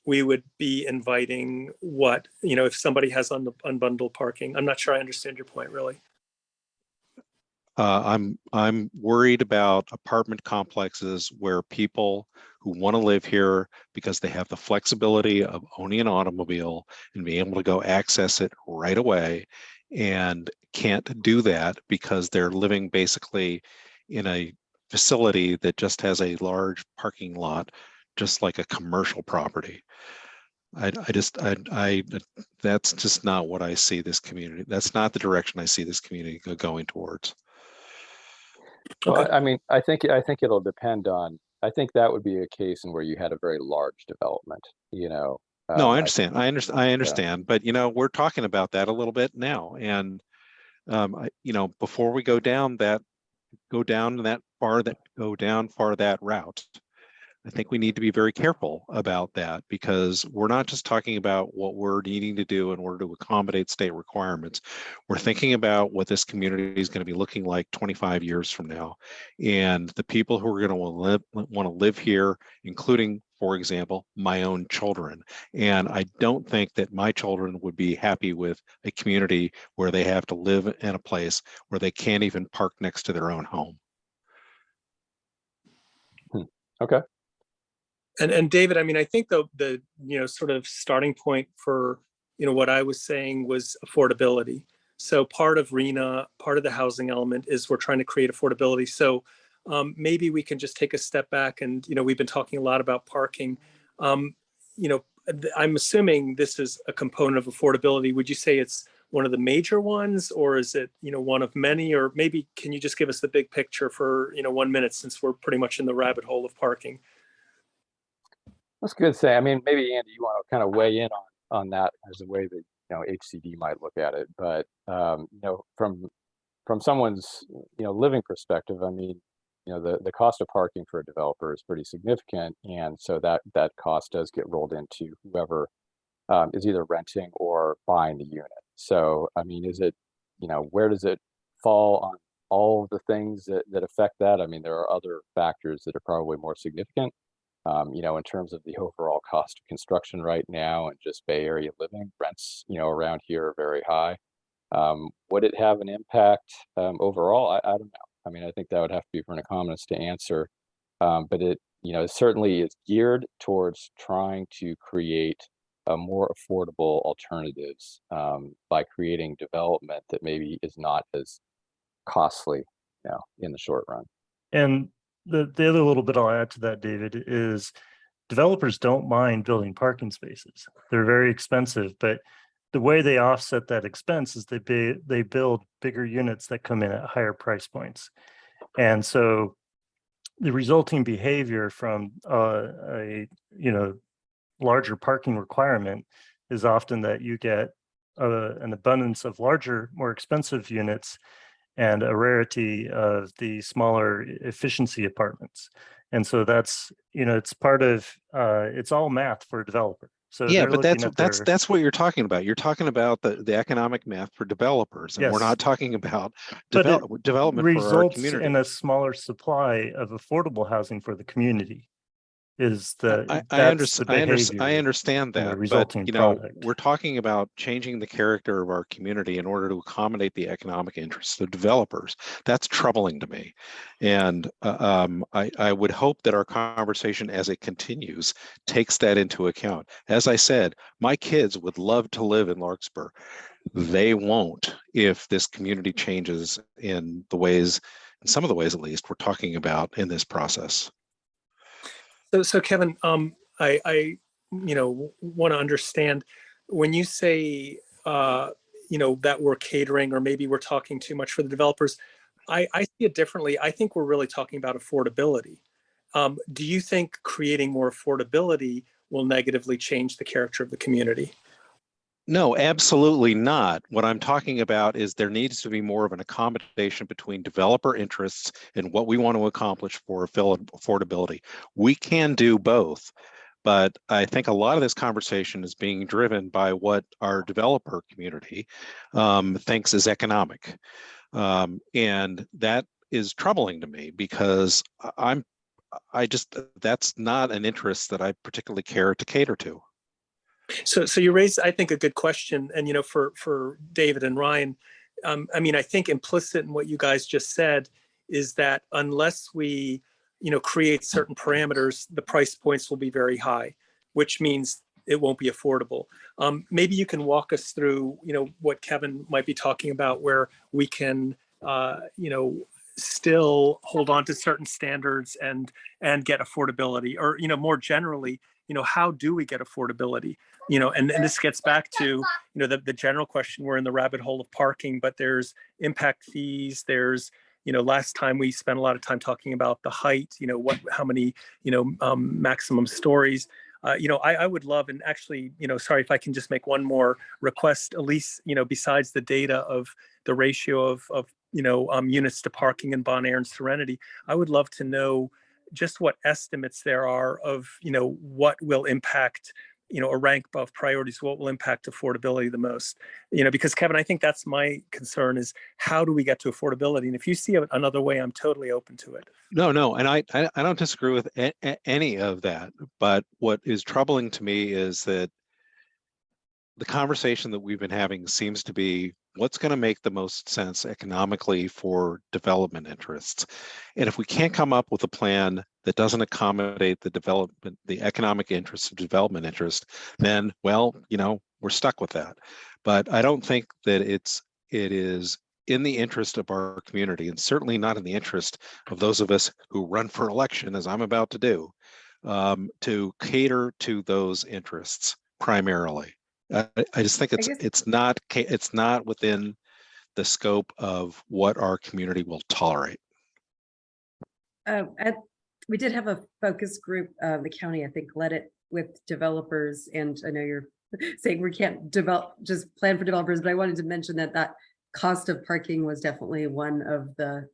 Speaker 5: we would be inviting what, if somebody has unbundled parking. I'm not sure I understand your point, really.
Speaker 3: I'm worried about apartment complexes where people who want to live here because they have the flexibility of owning an automobile and being able to go access it right away and can't do that because they're living basically in a facility that just has a large parking lot, just like a commercial property. That's just not what I see this community. That's not the direction I see this community going towards.
Speaker 1: Well,
Speaker 5: Okay.
Speaker 1: I mean, I think it'll depend on. I think that would be a case in where you had a very large development.
Speaker 3: No, I understand. I understand. But we're talking about that a little bit now, and before we go down that route, I think we need to be very careful about that because we're not just talking about what we're needing to do in order to accommodate state requirements. We're thinking about what this community is going to be looking like 25 years from now. And the people who are going to want to live here, including, for example, my own children. And I don't think that my children would be happy with a community where they have to live in a place where they can't even park next to their own home.
Speaker 1: Okay.
Speaker 5: And David, I mean, I think the sort of starting point for what I was saying was affordability. So part of RENA, part of the housing element is we're trying to create affordability. So maybe we can just take a step back, and we've been talking a lot about parking. I'm assuming this is a component of affordability. Would you say it's one of the major ones, or is it one of many? Or maybe can you just give us the big picture for 1 minute, since we're pretty much in the rabbit hole of parking?
Speaker 1: That's good to say. I mean, maybe Andy, you want to kind of weigh in on that as a way that HCD might look at it. But from someone's living perspective, I mean, the cost of parking for a developer is pretty significant, and so that cost does get rolled into whoever is either renting or buying the unit. So I mean, is it where does it fall on all of the things that affect that? I mean, there are other factors that are probably more significant. In terms of the overall cost of construction right now and just Bay Area living, rents, around here are very high. Would it have an impact overall? I don't know. I mean, I think that would have to be for an economist to answer. But it certainly is geared towards trying to create a more affordable alternatives by creating development that maybe is not as costly, in the short run.
Speaker 6: And the other little bit I'll add to that, David, is developers don't mind building parking spaces. They're very expensive, but the way they offset that expense is they build bigger units that come in at higher price points. And so the resulting behavior from a larger parking requirement is often that you get an abundance of larger, more expensive units and a rarity of the smaller efficiency apartments. And so that's, it's part of, it's all math for a developer. So
Speaker 3: yeah, but that's what you're talking about. You're talking about the economic math for developers, and
Speaker 6: yes,
Speaker 3: we're not talking about development for our community.
Speaker 6: Results in a smaller supply of affordable housing for the community.
Speaker 3: I understand that, but we're talking about changing the character of our community in order to accommodate the economic interests of developers. That's troubling to me, and I would hope that our conversation, as it continues, takes that into account. As I said, my kids would love to live in Larkspur. They won't if this community changes in some of the ways at least, we're talking about in this process.
Speaker 5: So Kevin, I want to understand when you say that we're catering, or maybe we're talking too much for the developers. I see it differently. I think we're really talking about affordability. Do you think creating more affordability will negatively change the character of the community?
Speaker 3: No, absolutely not. What I'm talking about is there needs to be more of an accommodation between developer interests and what we want to accomplish for affordability. We can do both, but I think a lot of this conversation is being driven by what our developer community thinks is economic. And that is troubling to me, because that's not an interest that I particularly care to cater to.
Speaker 5: So you raised, I think, a good question. And, for David and Ryan, I mean, I think implicit in what you guys just said is that unless we, create certain parameters, the price points will be very high, which means it won't be affordable. Maybe you can walk us through, what Kevin might be talking about, where we can, still hold on to certain standards and get affordability, or, more generally, how do we get affordability? And this gets back to, the general question. We're in the rabbit hole of parking, but there's impact fees. There's, last time we spent a lot of time talking about the height, how many, maximum stories. I would love, and actually, sorry if I can just make one more request, Elise, besides the data of the ratio of units to parking in Bon Air and Serenity, I would love to know just what estimates there are of, what will impact, a rank of priorities, what will impact affordability the most, because Kevin, I think that's my concern, is how do we get to affordability? And if you see another way, I'm totally open to it.
Speaker 3: No, and I don't disagree with any of that. But what is troubling to me is that the conversation that we've been having seems to be what's going to make the most sense economically for development interests. And if we can't come up with a plan that doesn't accommodate the development, the economic interest of development interest, then, well, we're stuck with that. But I don't think that it is in the interest of our community, and certainly not in the interest of those of us who run for election, as I'm about to do, to cater to those interests primarily. I just think
Speaker 2: I guess
Speaker 3: it's not within the scope of what our community will tolerate.
Speaker 2: we did have a focus group, the county, I think, led it with developers, and I know you're saying we can't just plan for developers, but I wanted to mention that cost of parking was definitely one of the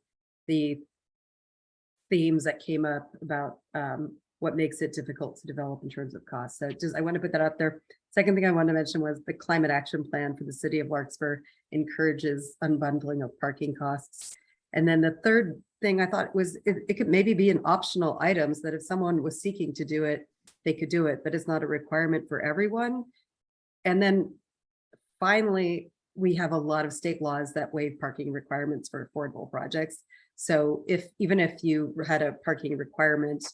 Speaker 2: themes that came up about what makes it difficult to develop in terms of cost. So I want to put that out there. Second thing I wanted to mention was the climate action plan for the city of Larkspur encourages unbundling of parking costs. And then the third thing I thought was it could maybe be an optional item, so that if someone was seeking to do it, they could do it, but it's not a requirement for everyone. And then finally, we have a lot of state laws that waive parking requirements for affordable projects. So even if you had a parking requirement,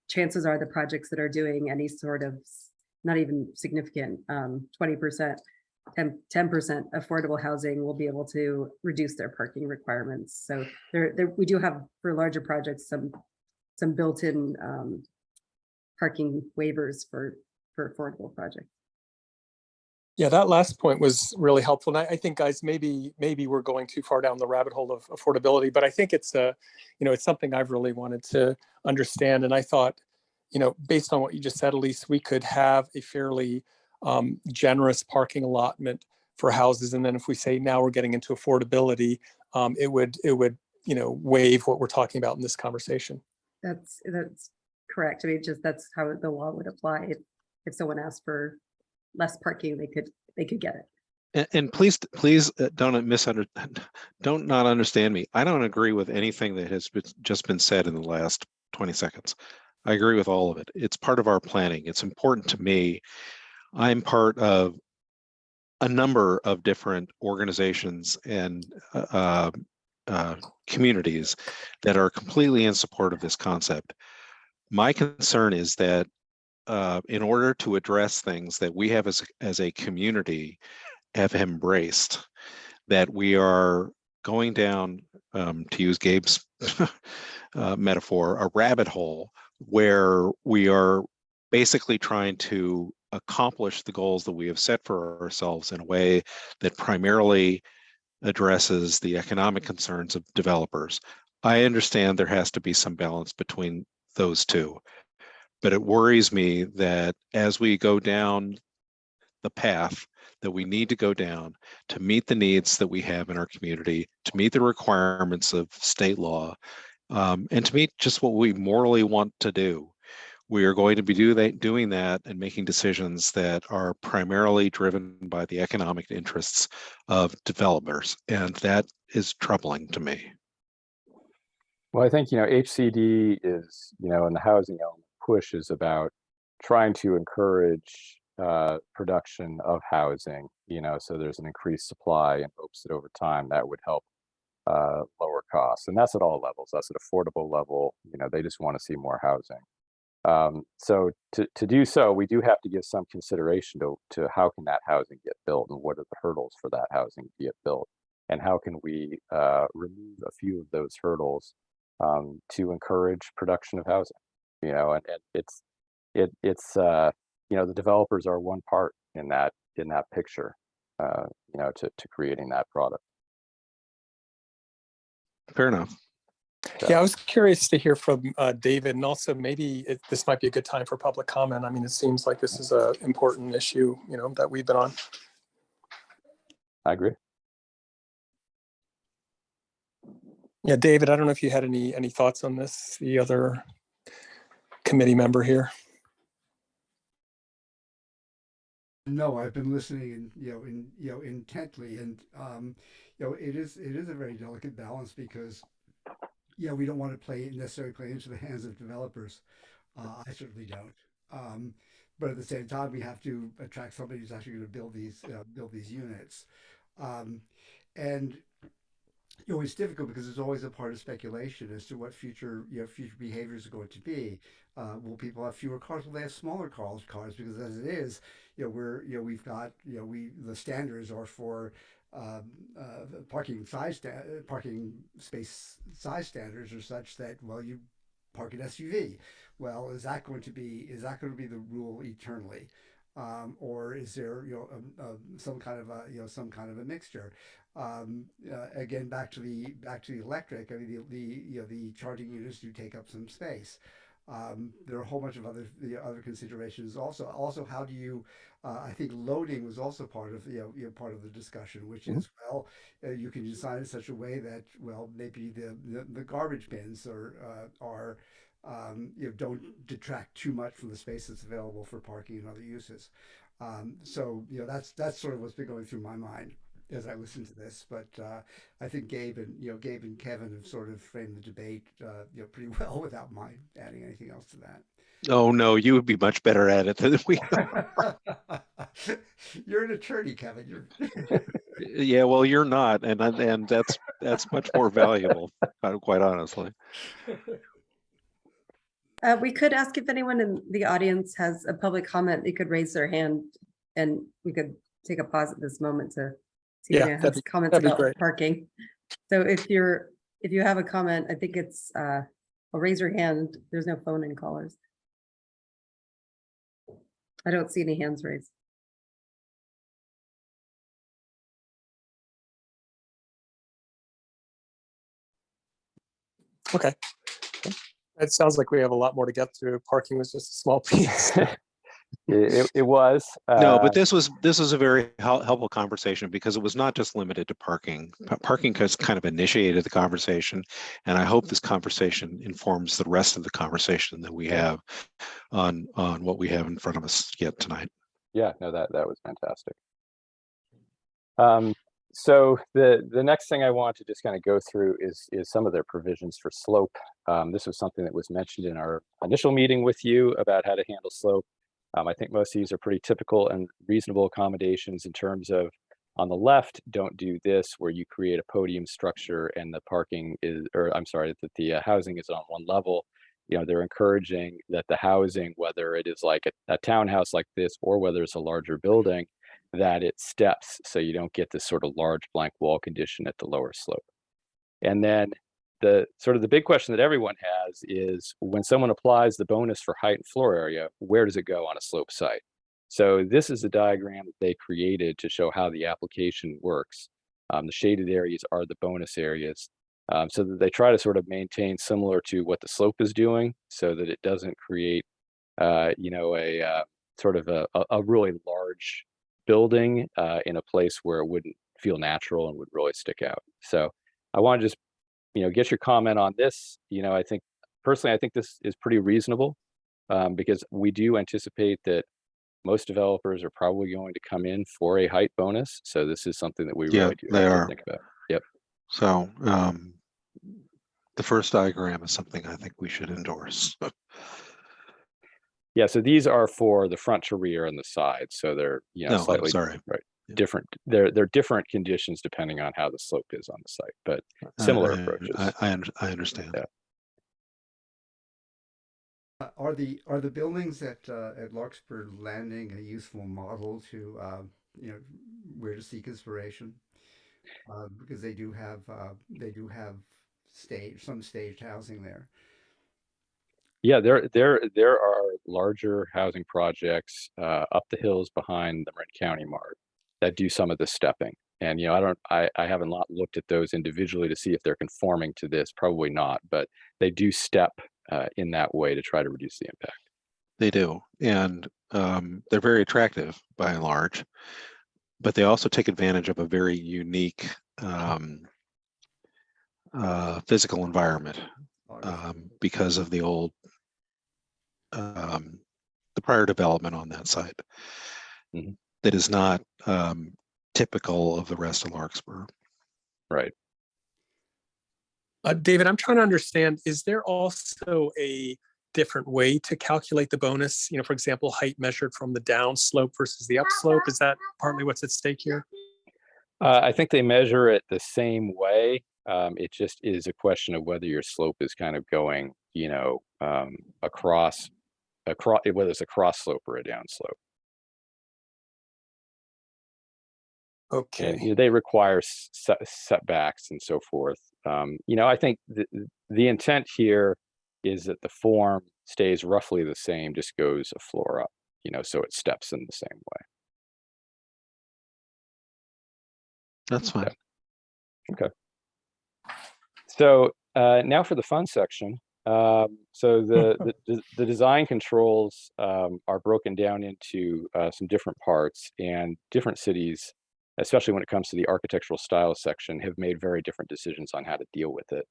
Speaker 2: chances are the projects that are doing any sort of not even significant 20%, 10% affordable housing will be able to reduce their parking requirements. So we do have, for larger projects, some built-in parking waivers for affordable projects.
Speaker 5: Yeah, that last point was really helpful. And I think, guys, maybe we're going too far down the rabbit hole of affordability, but I think it's it's something I've really wanted to understand. And I thought, based on what you just said, Elise, we could have a fairly generous parking allotment for houses. And then if we say now we're getting into affordability, it would waive what we're talking about in this conversation.
Speaker 2: That's correct. I mean, that's how the law would apply. If someone asked for less parking, they could get it.
Speaker 3: And please don't not understand me. I don't agree with anything that has just been said in the last 20 seconds. I agree with all of it. It's part of our planning. It's important to me. I'm part of a number of different organizations and communities that are completely in support of this concept. My concern is that in order to address things that we have as a community have embraced, that we are going down, to use Gabe's metaphor, a rabbit hole where we are basically trying to accomplish the goals that we have set for ourselves in a way that primarily addresses the economic concerns of developers. I understand there has to be some balance between those two, but it worries me that as we go down the path that we need to go down to meet the needs that we have in our community, to meet the requirements of state law, and to meet just what we morally want to do, we are going to be doing that and making decisions that are primarily driven by the economic interests of developers. And that is troubling to me.
Speaker 1: Well, I think, HCD is, and the housing element push is about trying to encourage production of housing, so there's an increased supply and hopes that over time that would help lower costs. And that's at all levels. That's at affordable level. They just want to see more housing. So to do so, we do have to give some consideration to how can that housing get built, and what are the hurdles for that housing to get built, and how can we remove a few of those hurdles to encourage production of housing. And it's the developers are one part in that picture, to creating that product.
Speaker 3: Fair enough.
Speaker 5: Yeah, I was curious to hear from David, and also maybe this might be a good time for public comment. I mean, it seems like this is an important issue, that we've been on.
Speaker 1: I agree.
Speaker 5: Yeah, David, I don't know if you had any thoughts on this, the other committee member here.
Speaker 7: No, I've been listening intently, and it is a very delicate balance, because we don't want to necessarily play into the hands of developers. I certainly don't. But at the same time, we have to attract somebody who's actually going to build these units. And it's difficult because it's always a part of speculation as to what future behaviors are going to be. Will people have fewer cars? Will they have smaller cars? Because as it is, we've got, the standards are for um, parking space size standards are such that, well, you park an SUV. Well, is that going to be the rule eternally? Or is there, some kind of a mixture? Again, back to the electric. I mean, the charging units do take up some space. There are a whole bunch of other considerations also. Also, how do you? I think loading was also part of part of the discussion, which
Speaker 1: Mhm.
Speaker 7: is, well, you can design it in such a way that, well, maybe the garbage bins are don't detract too much from the space that's available for parking and other uses. So that's sort of what's been going through my mind as I listen to this. But I think Gabe and Kevin have sort of framed the debate pretty well without my adding anything else to
Speaker 3: Oh no, you would be much better at it than we.
Speaker 7: that. You're an attorney, Kevin.
Speaker 3: Yeah, well, you're not, and that's much more valuable, quite honestly.
Speaker 2: We could ask if anyone in the audience has a public comment. They could raise their hand, and we could take a pause at this moment to see if
Speaker 5: Yeah,
Speaker 2: anyone has comments
Speaker 5: that'd be
Speaker 2: about
Speaker 5: great.
Speaker 2: parking. So if you have a comment, I think it's well, raise your hand. There's no phone in callers. I don't see any hands raised.
Speaker 5: Okay. It sounds like we have a lot more to get through. Parking was just a small piece.
Speaker 1: It was.
Speaker 3: No, but this was a very helpful conversation because it was not just limited to parking. Parking has kind of initiated the conversation, and I hope this conversation informs the rest of the conversation that we have on what we have in front of us yet tonight.
Speaker 1: Yeah, no, that was fantastic. So the next thing I want to just kind of go through is some of their provisions for slope. This was something that was mentioned in our initial meeting with you about how to handle slope. I think most of these are pretty typical and reasonable accommodations in terms of, on the left, don't do this where you create a podium structure and the parking is, or I'm sorry, that the housing is on one level. They're encouraging that the housing, whether it is like a townhouse like this or whether it's a larger building, that it steps so you don't get this sort of large blank wall condition at the lower slope. And then the big question that everyone has is, when someone applies the bonus for height and floor area, where does it go on a slope site? So this is a diagram that they created to show how the application works. The shaded areas are the bonus areas, so that they try to sort of maintain similar to what the slope is doing, so that it doesn't create, sort of a really large building in a place where it wouldn't feel natural and would really stick out. So I want to just get your comment on this. I think personally, I think this is pretty reasonable, because we do anticipate that most developers are probably going to come in for a height bonus. So this is something that we
Speaker 3: Yeah,
Speaker 1: really do
Speaker 3: they
Speaker 1: have to
Speaker 3: are.
Speaker 1: think about. Yep.
Speaker 3: So the first diagram is something I think we should endorse.
Speaker 1: Yeah. So these are for the front to rear and the side. So they're
Speaker 3: No,
Speaker 1: slightly
Speaker 3: sorry.
Speaker 1: right.
Speaker 3: Yeah.
Speaker 1: Different. They're different conditions depending on how the slope is on the site, but similar approaches.
Speaker 3: I understand.
Speaker 1: Yeah.
Speaker 7: Are the buildings at Larkspur Landing a useful model to where to seek inspiration? Because they do have some staged housing there.
Speaker 1: Yeah, there are larger housing projects up the hills behind the Marin County Mart that do some of the stepping. And I haven't looked at those individually to see if they're conforming to this. Probably not, but they do step in that way to try to reduce the impact.
Speaker 3: They do, and they're very attractive by and large, but they also take advantage of a very unique physical environment because of the old the prior development on that site.
Speaker 1: Mm-hmm.
Speaker 3: That is not typical of the rest of Larkspur.
Speaker 1: Right.
Speaker 5: David, I'm trying to understand, is there also a different way to calculate the bonus? For example, height measured from the down slope versus the up slope. Is that partly what's at stake here?
Speaker 1: I think they measure it the same way. It just is a question of whether your slope is kind of going, you know, across, whether it's a cross slope or a down slope. And, you know, they require setbacks and so forth. You know, I think the intent here is that the form stays roughly the same, just goes a floor up, you know, so it steps in the same way.
Speaker 3: That's fine.
Speaker 1: Okay. So now for the fun section. So the design controls are broken down into some different parts, and different cities, especially when it comes to the architectural style section, have made very different decisions on how to deal with it.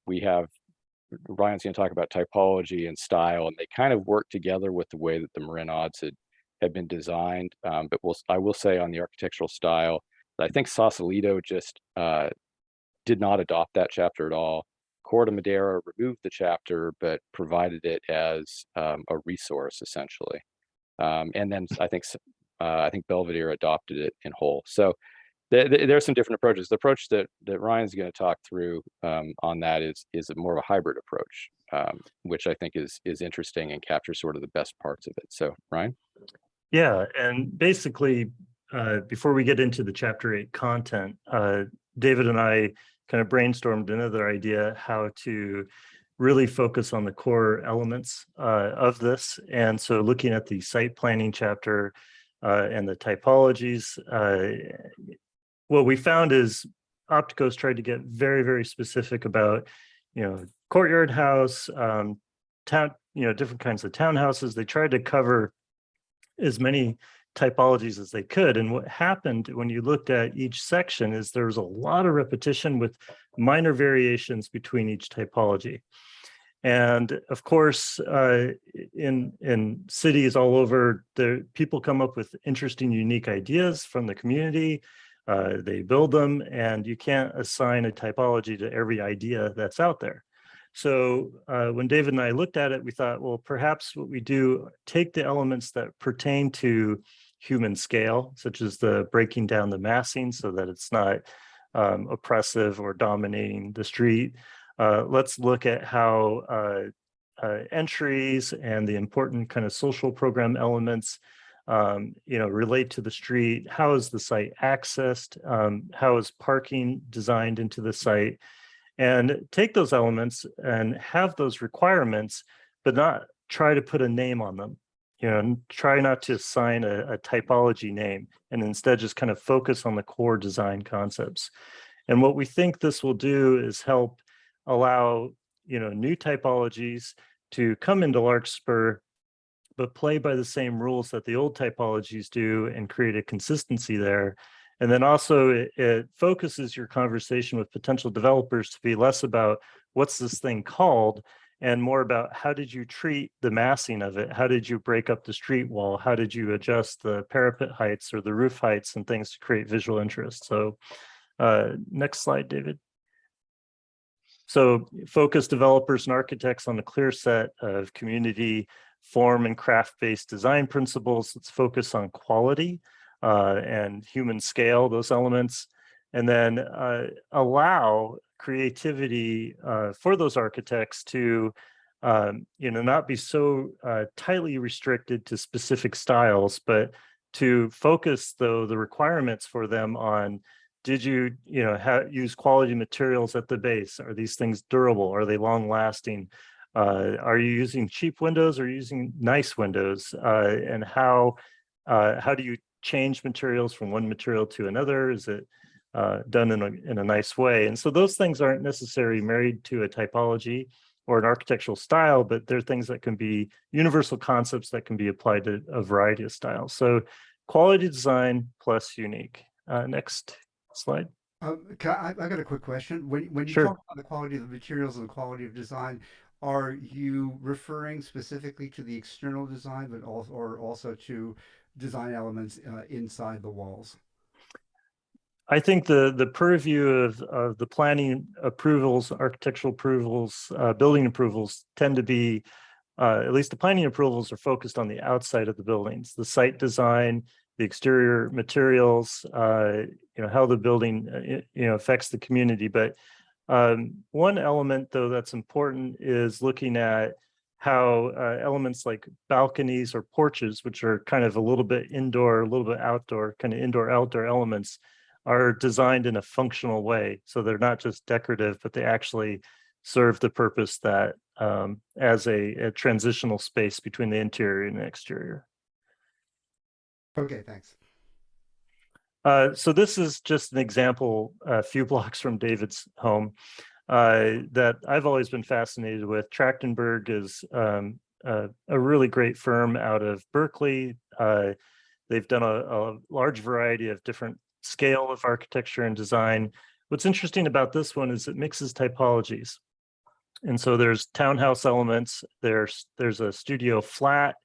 Speaker 1: We have, Ryan's going to talk about typology and style, and they kind of work together with the way that the Marin odds had been designed. But I will say on the architectural style, I think Sausalito just did not adopt that chapter at all. Corte Madera removed the chapter, but provided it as a resource essentially. And then I think Belvedere adopted it in whole. So there are some different approaches. The approach that Ryan's going to talk through on that is more of a hybrid approach, which I think is interesting and captures sort of the best parts of it. So Ryan?
Speaker 6: Yeah, and basically, before we get into the chapter 8 content, David and I kind of brainstormed another idea how to really focus on the core elements of this. And so looking at the site planning chapter and the typologies, what we found is Opticos tried to get very, very specific about, you know, courtyard house, town, you know, different kinds of townhouses. They tried to cover as many typologies as they could. And what happened when you looked at each section is there was a lot of repetition with minor variations between each typology. And of course, in cities all over, people come up with interesting, unique ideas from the community. They build them, and you can't assign a typology to every idea that's out there. So when David and I looked at it, we thought, well, perhaps what we do, take the elements that pertain to human scale, such as the breaking down the massing so that it's not oppressive or dominating the street. Let's look at how entries and the important kind of social program elements you know, relate to the street. How is the site accessed? How is parking designed into the site? And take those elements and have those requirements, but not try to put a name on them. You know, and try not to assign a typology name, and instead just kind of focus on the core design concepts. And what we think this will do is help allow, you know, new typologies to come into Larkspur, but play by the same rules that the old typologies do and create a consistency there. And then also it focuses your conversation with potential developers to be less about what's this thing called and more about how did you treat the massing of it? How did you break up the street wall? How did you adjust the parapet heights or the roof heights and things to create visual interest? So next slide, David. So focus developers and architects on a clear set of community form and craft-based design principles. Let's focus on quality and human scale, those elements, and then allow creativity for those architects to you know, not be so tightly restricted to specific styles, but to focus though the requirements for them on, did you know, use quality materials at the base? Are these things durable? Are they long lasting? Are you using cheap windows or using nice windows? And how do you change materials from one material to another? Is it done in a nice way? And so those things aren't necessarily married to a typology or an architectural style, but they're things that can be universal concepts that can be applied to a variety of styles. So quality design plus unique. Next slide.
Speaker 7: I got a quick question. When you
Speaker 6: Sure.
Speaker 7: talk about the quality of the materials and the quality of design, are you referring specifically to the external design, but also or also to design elements inside the walls?
Speaker 6: I think the purview of the planning approvals, architectural approvals, building approvals tend to be, at least the planning approvals are focused on the outside of the buildings, the site design the exterior materials, how the building, affects the community. But one element, though, that's important is looking at how elements like balconies or porches, which are kind of a little bit indoor, a little bit outdoor, kind of indoor-outdoor elements, are designed in a functional way. So they're not just decorative, but they actually serve the purpose that as a transitional space between the interior and the exterior.
Speaker 7: Okay, thanks.
Speaker 6: So this is just an example, a few blocks from David's home, that I've always been fascinated with. Trachtenberg is a really great firm out of Berkeley. They've done a large variety of different scale of architecture and design. What's interesting about this one is it mixes typologies. And so there's townhouse elements, there's a studio flat,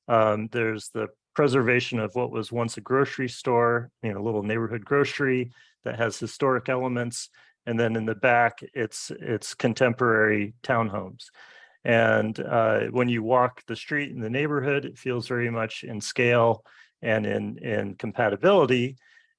Speaker 6: there's the preservation of what was once a grocery store, a little neighborhood grocery that has historic elements. And then in the back, it's contemporary townhomes. And when you walk the street in the neighborhood, it feels very much in scale and in compatibility.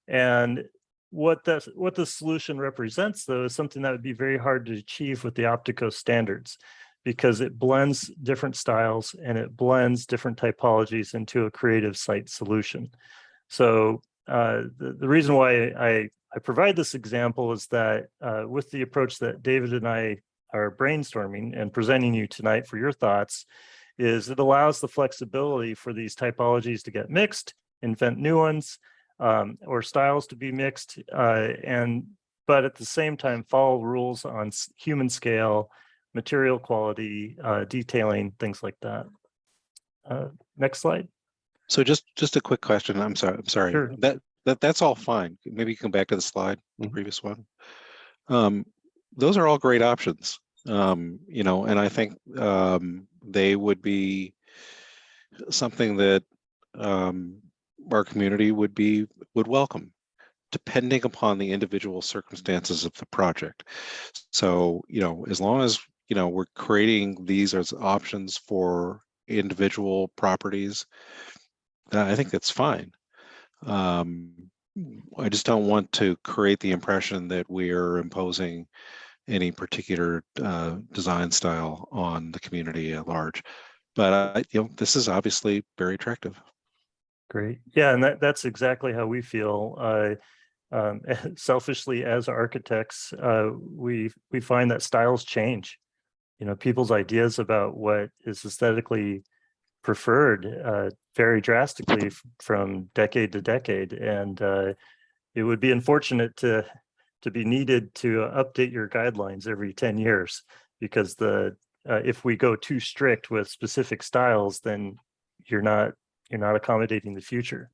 Speaker 6: And what the solution represents, though, is something that would be very hard to achieve with the Optico standards, because it blends different styles and it blends different typologies into a creative site solution. So the reason why I provide this example is that with the approach that David and I are brainstorming and presenting you tonight for your thoughts, is it allows the flexibility for these typologies to get mixed, invent new ones, or styles to be mixed, but at the same time follow rules on human scale, material quality, detailing, things like that. Next slide.
Speaker 3: So just a quick question. I'm sorry.
Speaker 6: Sure.
Speaker 3: That's all fine. Maybe you can come back to the slide, the previous one. Those are all great options. And I think they would be something that our community would welcome, depending upon the individual circumstances of the project. So, as long as, we're creating these as options for individual properties, I think that's fine. I just don't want to create the impression that we're imposing any particular design style on the community at large. But this is obviously very attractive.
Speaker 6: Great. Yeah, and that's exactly how we feel. Selfishly, as architects, we find that styles change. People's ideas about what is aesthetically preferred vary drastically from decade to decade, and it would be unfortunate to be needed to update your guidelines every 10 years, because if we go too strict with specific styles, then you're not accommodating the future.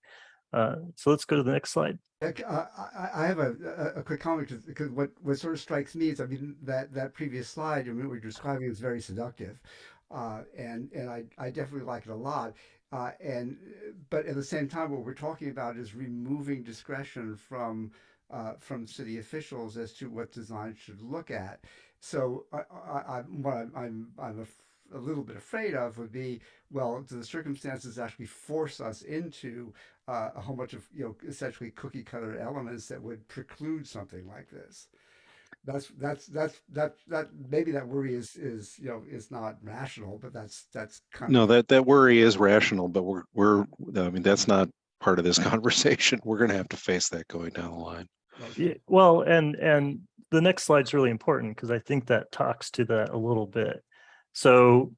Speaker 6: So let's go to the next slide.
Speaker 7: I have a quick comment, because what sort of strikes me is, that previous slide, what you're describing is very seductive, and I definitely like it a lot. But at the same time, what we're talking about is removing discretion from city officials as to what design should look at. So what I'm a little bit afraid of would be, well, do the circumstances actually force us into a whole bunch of essentially cookie cutter elements that would preclude something like this? That maybe that worry is not rational, but that's kind
Speaker 3: No,
Speaker 7: of
Speaker 3: that worry is rational, but that's not part of this conversation. We're going to have to face that going down the line.
Speaker 6: Yeah, well, and the next slide's really important, because I think that talks to that a little bit. So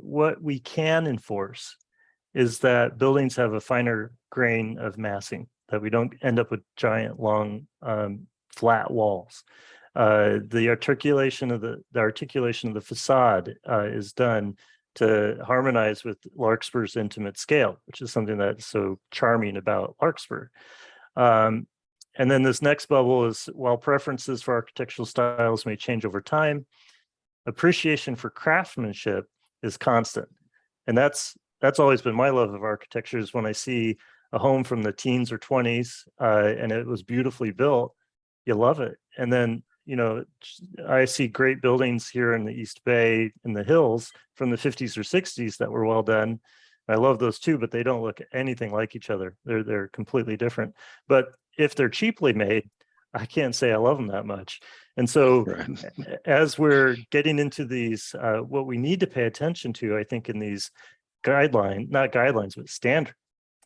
Speaker 6: what we can enforce is that buildings have a finer grain of massing, that we don't end up with giant, long, flat walls. The articulation of the facade is done to harmonize with Larkspur's intimate scale, which is something that's so charming about Larkspur. And then this next bubble is, while preferences for architectural styles may change over time, appreciation for craftsmanship is constant. And that's always been my love of architecture, is when I see a home from the teens or 20s and it was beautifully built, you love it. And then, I see great buildings here in the East Bay in the hills from the 50s or 60s that were well done, I love those too, but they don't look anything like each other. They're completely different. But if they're cheaply made, I can't say I love them that much. And so
Speaker 3: Right.
Speaker 6: as we're getting into these, what we need to pay attention to, I think in these not guidelines, but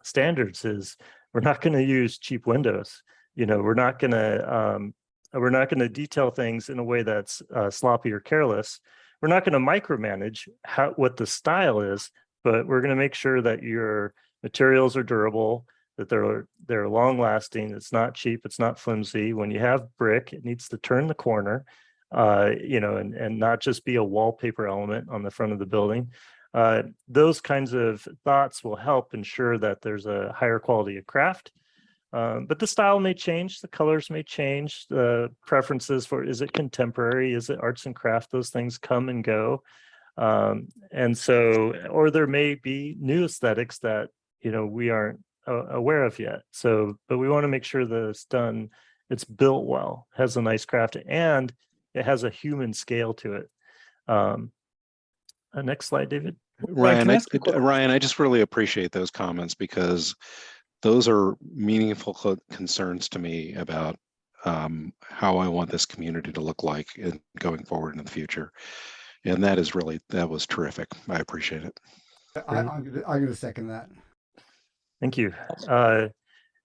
Speaker 6: standards is we're not going to use cheap windows. You know, we're not going to detail things in a way that's sloppy or careless. We're not going to micromanage what the style is, but we're going to make sure that your materials are durable, that they're long lasting. It's not cheap. It's not flimsy. When you have brick, it needs to turn the corner, you know, and not just be a wallpaper element on the front of the building. Those kinds of thoughts will help ensure that there's a higher quality of craft. But the style may change, the colors may change, the preferences for, is it contemporary, is it arts and craft, those things come and go. And so, or there may be new aesthetics that, you know, we aren't aware of yet. So, but we want to make sure that it's built well, has a nice craft, and it has a human scale to it. Next slide, David.
Speaker 3: Ryan, I just really appreciate those comments, because those are meaningful concerns to me about how I want this community to look like going forward in the future. And that was terrific. I appreciate it.
Speaker 7: I'm gonna second that.
Speaker 6: Thank you.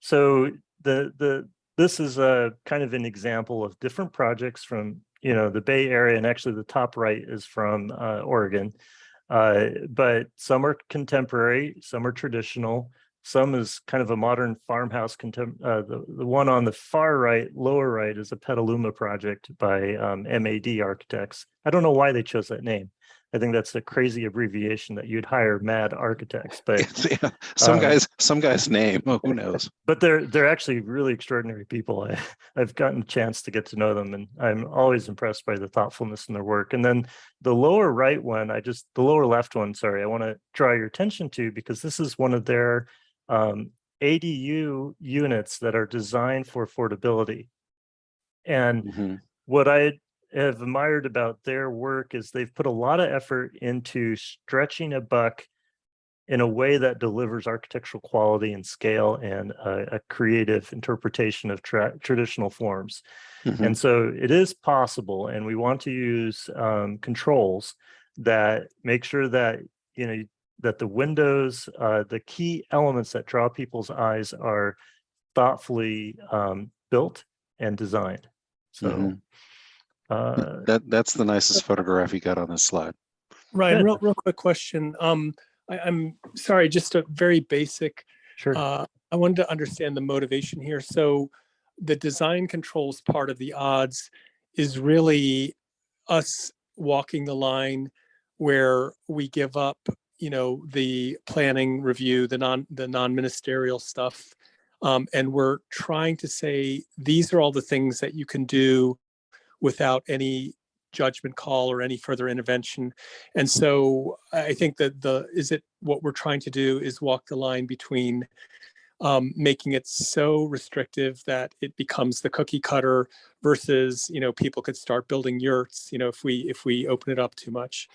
Speaker 6: So this is a kind of an example of different projects from, you know, the Bay Area, and actually the top right is from Oregon. But some are contemporary, some are traditional, some is kind of a modern farmhouse. The one on the far right, lower right, is a Petaluma project by MAD Architects. I don't know why they chose that name. I think that's a crazy abbreviation that you'd hire mad architects, but
Speaker 3: yeah, some guy's name, who knows?
Speaker 6: But they're actually really extraordinary people. I've gotten a chance to get to know them, and I'm always impressed by the thoughtfulness in their work. And then the lower right one, the lower left one, sorry, I want to draw your attention to, because this is one of their ADU units that are designed for affordability. And what I have admired about their work is they've put a lot of effort into stretching a buck in a way that delivers architectural quality and scale and a creative interpretation of traditional forms. And so it is possible, and we want to use controls that make sure that, you know, that the windows, the key elements that draw people's eyes, are thoughtfully built and designed. So
Speaker 3: that's the nicest photograph you got on this slide.
Speaker 5: Ryan, real quick question. I'm sorry, just a very basic.
Speaker 6: Sure.
Speaker 5: I wanted to understand the motivation here. So the design controls part of the odds is really us walking the line where we give up, you know, the planning review, the non-ministerial stuff. And we're trying to say, these are all the things that you can do without any judgment call or any further intervention. And so I think that what we're trying to do is walk the line between making it so restrictive that it becomes the cookie cutter versus, you know, people could start building yurts, you know, if we open it up too much.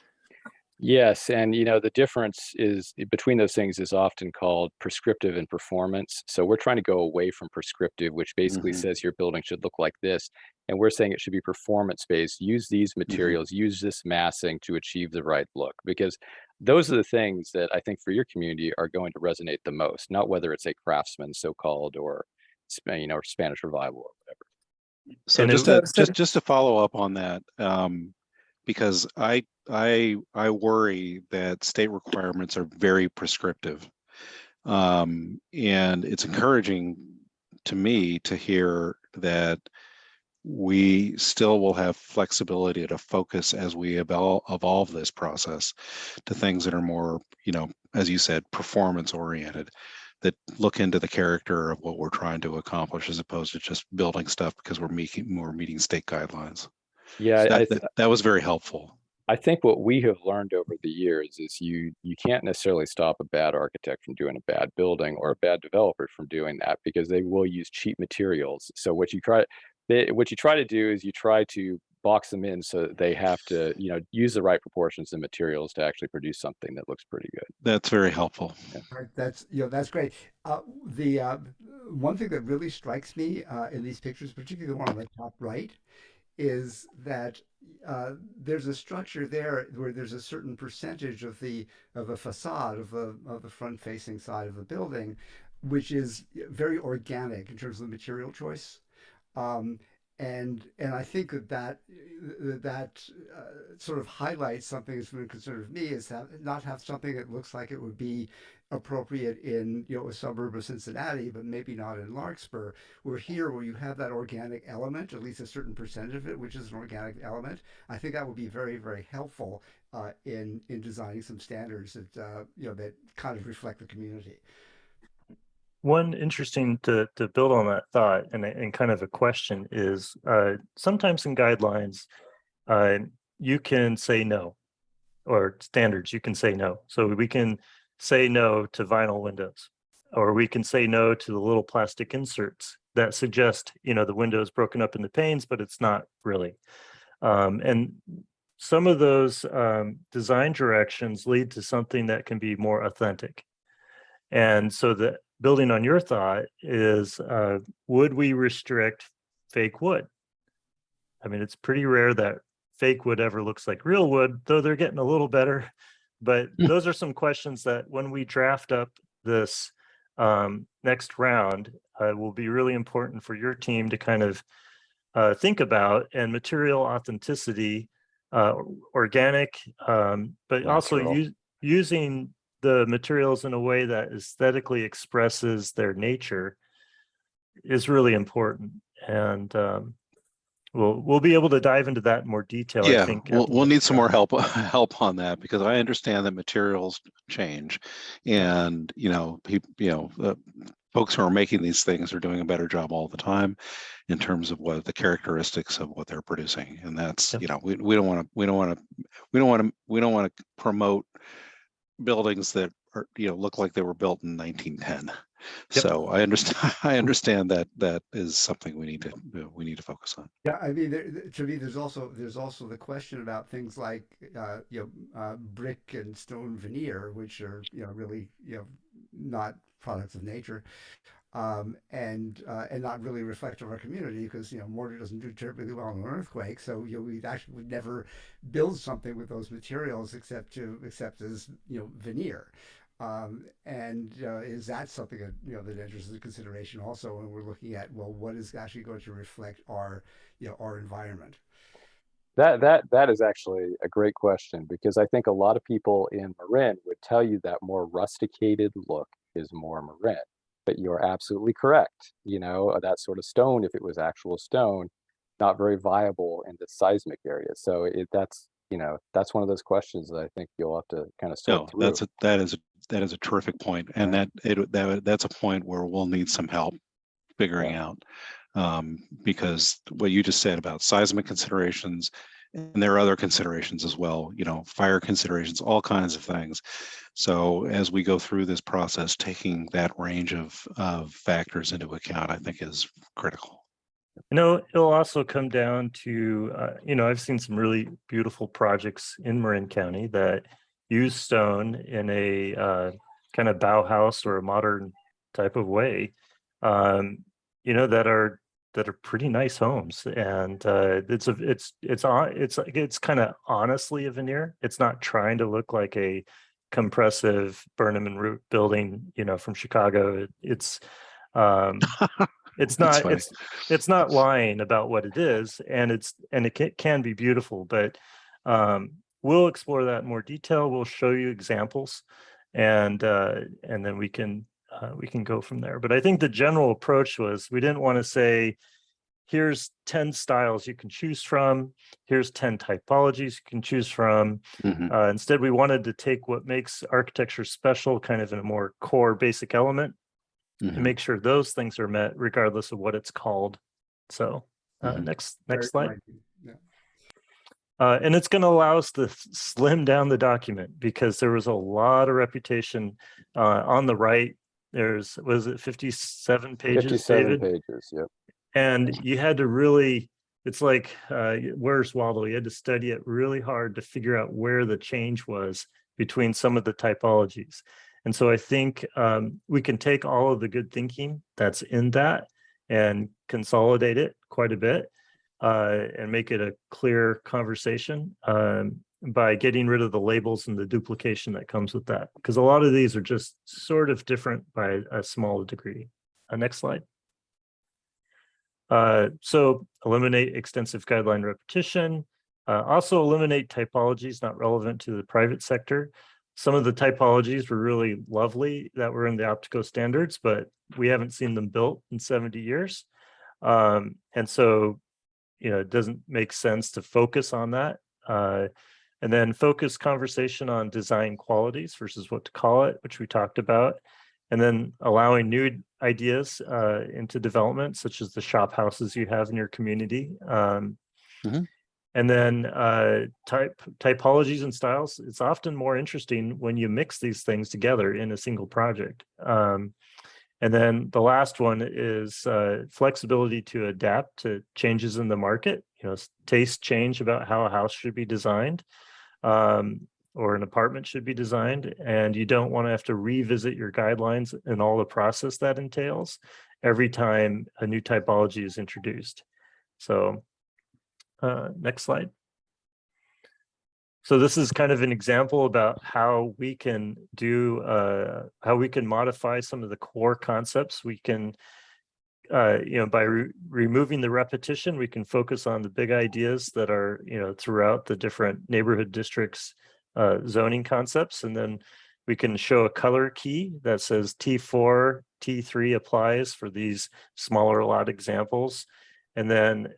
Speaker 1: Yes, and you know, the difference is between those things is often called prescriptive and performance. So we're trying to go away from prescriptive, which basically says your building should look like this, and we're saying it should be performance based. Use these materials, use this massing to achieve the right look, because those are the things that I think for your community are going to resonate the most, not whether it's a craftsman so-called or, you know, or Spanish revival or whatever.
Speaker 3: So just to follow up on that, because I worry that state requirements are very prescriptive, and it's encouraging to me to hear that we still will have flexibility to focus as we evolve this process to things that are more, you know, as you said, performance oriented, that look into the character of what we're trying to accomplish, as opposed to just building stuff because we're meeting state guidelines.
Speaker 1: Yeah,
Speaker 3: So that was very helpful.
Speaker 1: I think what we have learned over the years is you can't necessarily stop a bad architect from doing a bad building or a bad developer from doing that, because they will use cheap materials. So what you try to do is you try to box them in so that they have to, you know, use the right proportions and materials to actually produce something that looks pretty good.
Speaker 3: That's very helpful.
Speaker 7: Right, that's that's great. The one thing that really strikes me in these pictures, particularly the one on the top right, is that there's a structure there where there's a certain percentage of the facade of the front facing side of the building, which is very organic in terms of the material choice. Um, and I think that sort of highlights something that's been a concern of me is that not have something that looks like it would be appropriate in a suburb of Cincinnati, but maybe not in Larkspur. Where here, where you have that organic element, at least a certain percentage of it, which is an organic element, I think that would be very, very helpful in designing some standards that that kind of reflect the community.
Speaker 6: One interesting to build on that thought and kind of a question is sometimes in guidelines, you can say no, or standards, you can say no. So we can say no to vinyl windows, or we can say no to the little plastic inserts that suggest, the window is broken up into panes, but it's not really. And some of those design directions lead to something that can be more authentic. And so the building on your thought is, would we restrict fake wood? I mean, it's pretty rare that fake wood ever looks like real wood, though they're getting a little better. But those are some questions that when we draft up this next round, will be really important for your team to kind of think about. And material authenticity, organic, but also using the materials in a way that aesthetically expresses their nature is really important. And we'll be able to dive into that in more detail.
Speaker 3: Yeah,
Speaker 6: I think
Speaker 3: we'll need some more help on that, because I understand that materials change, and folks who are making these things are doing a better job all the time in terms of what the characteristics of what they're producing, and that's we don't want to promote buildings that are look like they were built in 1910. So I understand that is something we need to focus on.
Speaker 7: Yeah, I mean, to me, there's also the question about things like brick and stone veneer, which are really not products of nature, and not really reflective of our community, because mortar doesn't do terribly well in an earthquake. So we actually would never build something with those materials except as veneer. And is that something that that enters into consideration also when we're looking at, well, what is actually going to reflect our our environment?
Speaker 1: That is actually a great question, because I think a lot of people in Marin would tell you that more rusticated look is more Marin. But you're absolutely correct. That sort of stone, if it was actual stone, not very viable in the seismic area. So that's one of those questions that I think you'll have to kind of sort through.
Speaker 3: That is a terrific point, and that's a point where we'll need some help figuring out, because what you just said about seismic considerations, and there are other considerations as well, fire considerations, all kinds of things. So as we go through this process, taking that range of factors into account, I think is critical.
Speaker 6: It'll also come down to, I've seen some really beautiful projects in Marin County that use stone in a kind of Bauhaus or a modern type of way, that are pretty nice homes. And it's kind of honestly a veneer. It's not trying to look like a compressive Burnham and Root building, from Chicago. It's not it's not lying about what it is, and it can be beautiful, but we'll explore that in more detail. We'll show you examples, and then we can go from there. But I think the general approach was, we didn't want to say, here's 10 styles you can choose from, here's 10 typologies you can choose from. Instead, we wanted to take what makes architecture special, kind of in a more core basic element, and make sure those things are met regardless of what it's called. So next slide. And it's going to allow us to slim down the document, because there was a lot of repetition on the right. Was it 57 pages,
Speaker 1: 57
Speaker 6: David?
Speaker 1: pages, yep.
Speaker 6: And you had to really it's like, where's Waldo? He had to study it really hard to figure out where the change was between some of the typologies. And so I think we can take all of the good thinking that's in that and consolidate it quite a bit and make it a clear conversation by getting rid of the labels and the duplication that comes with that. Because a lot of these are just sort of different by a small degree. Next slide. So eliminate extensive guideline repetition. Also eliminate typologies not relevant to the private sector. Some of the typologies were really lovely that were in the Optico standards, but we haven't seen them built in 70 years. And so, it doesn't make sense to focus on that. And then focus conversation on design qualities versus what to call it, which we talked about. And then allowing new ideas into development, such as the shop houses you have in your community. And then typologies and styles, it's often more interesting when you mix these things together in a single project. And then the last one is flexibility to adapt to changes in the market, taste change about how a house should be designed or an apartment should be designed. And you don't want to have to revisit your guidelines and all the process that entails every time a new typology is introduced. So next slide. So this is kind of an example about how we can do, how we can modify some of the core concepts. We can, by removing the repetition, we can focus on the big ideas that are, throughout the different neighborhood districts zoning concepts. And then we can show a color key that says T4, T3 applies for these smaller lot examples. And then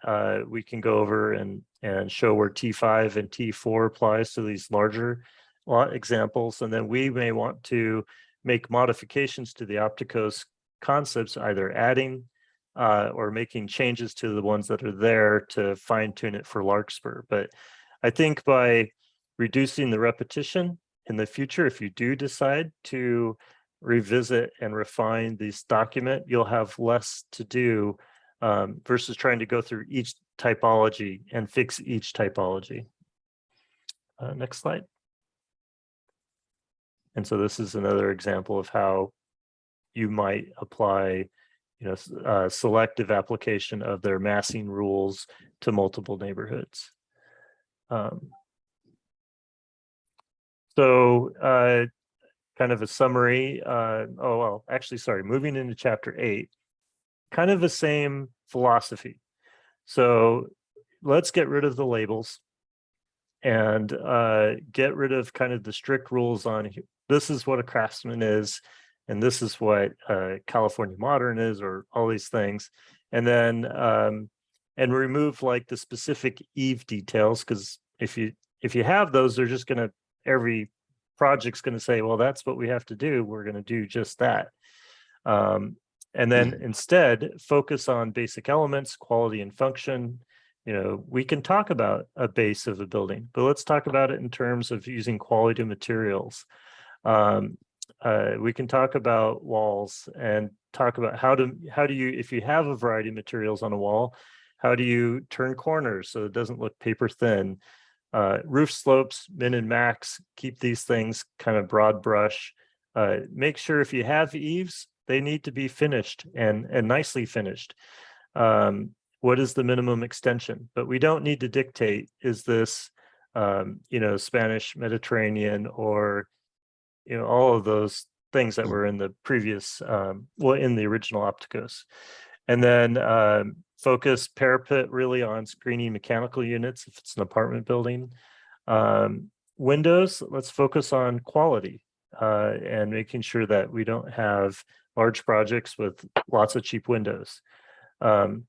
Speaker 6: we can go over and show where T5 and T4 applies to these larger lot examples. And then we may want to make modifications to the Opticos concepts, either adding or making changes to the ones that are there to fine tune it for Larkspur. But I think by reducing the repetition in the future, if you do decide to revisit and refine this document, you'll have less to do versus trying to go through each typology and fix each typology. Next slide. And so this is another example of how you might apply, selective application of their massing rules to multiple neighborhoods. So kind of a summary. Moving into chapter 8. Kind of the same philosophy. So let's get rid of the labels and get rid of kind of the strict rules on this is what a craftsman is, and this is what California modern is, or all these things. And then and remove like the specific eave details, because if you have those, they're just gonna, every project's gonna say, well, that's what we have to do. We're gonna do just that. And then instead focus on basic elements, quality and function. We can talk about a base of a building, but let's talk about it in terms of using quality materials. We can talk about walls and talk about how do you, if you have a variety of materials on a wall, how do you turn corners so it doesn't look paper thin? Roof slopes, min and max, keep these things kind of broad brush. Make sure if you have eaves, they need to be finished and nicely finished. What is the minimum extension? But we don't need to dictate, is this, Spanish, Mediterranean, or, all of those things that were in the previous, in the original Opticos. And then focus parapet really on screening mechanical units if it's an apartment building. Windows, let's focus on quality and making sure that we don't have large projects with lots of cheap windows.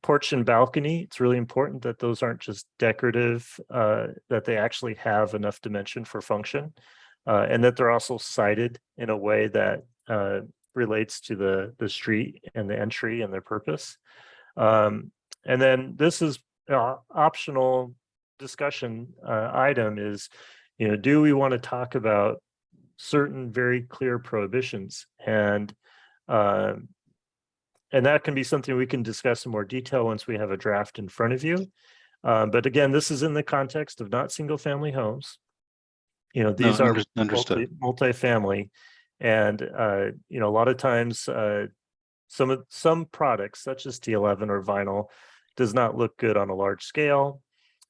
Speaker 6: Porch and balcony, it's really important that those aren't just decorative, that they actually have enough dimension for function, and that they're also sited in a way that relates to the street and the entry and their purpose. And then this is optional discussion item is, do we want to talk about certain very clear prohibitions? And that can be something we can discuss in more detail once we have a draft in front of you. But again, this is in the context of not single family homes. You know,
Speaker 3: No,
Speaker 6: these are
Speaker 3: understood.
Speaker 6: multi-family, and you know, a lot of times some products such as T11 or vinyl does not look good on a large scale.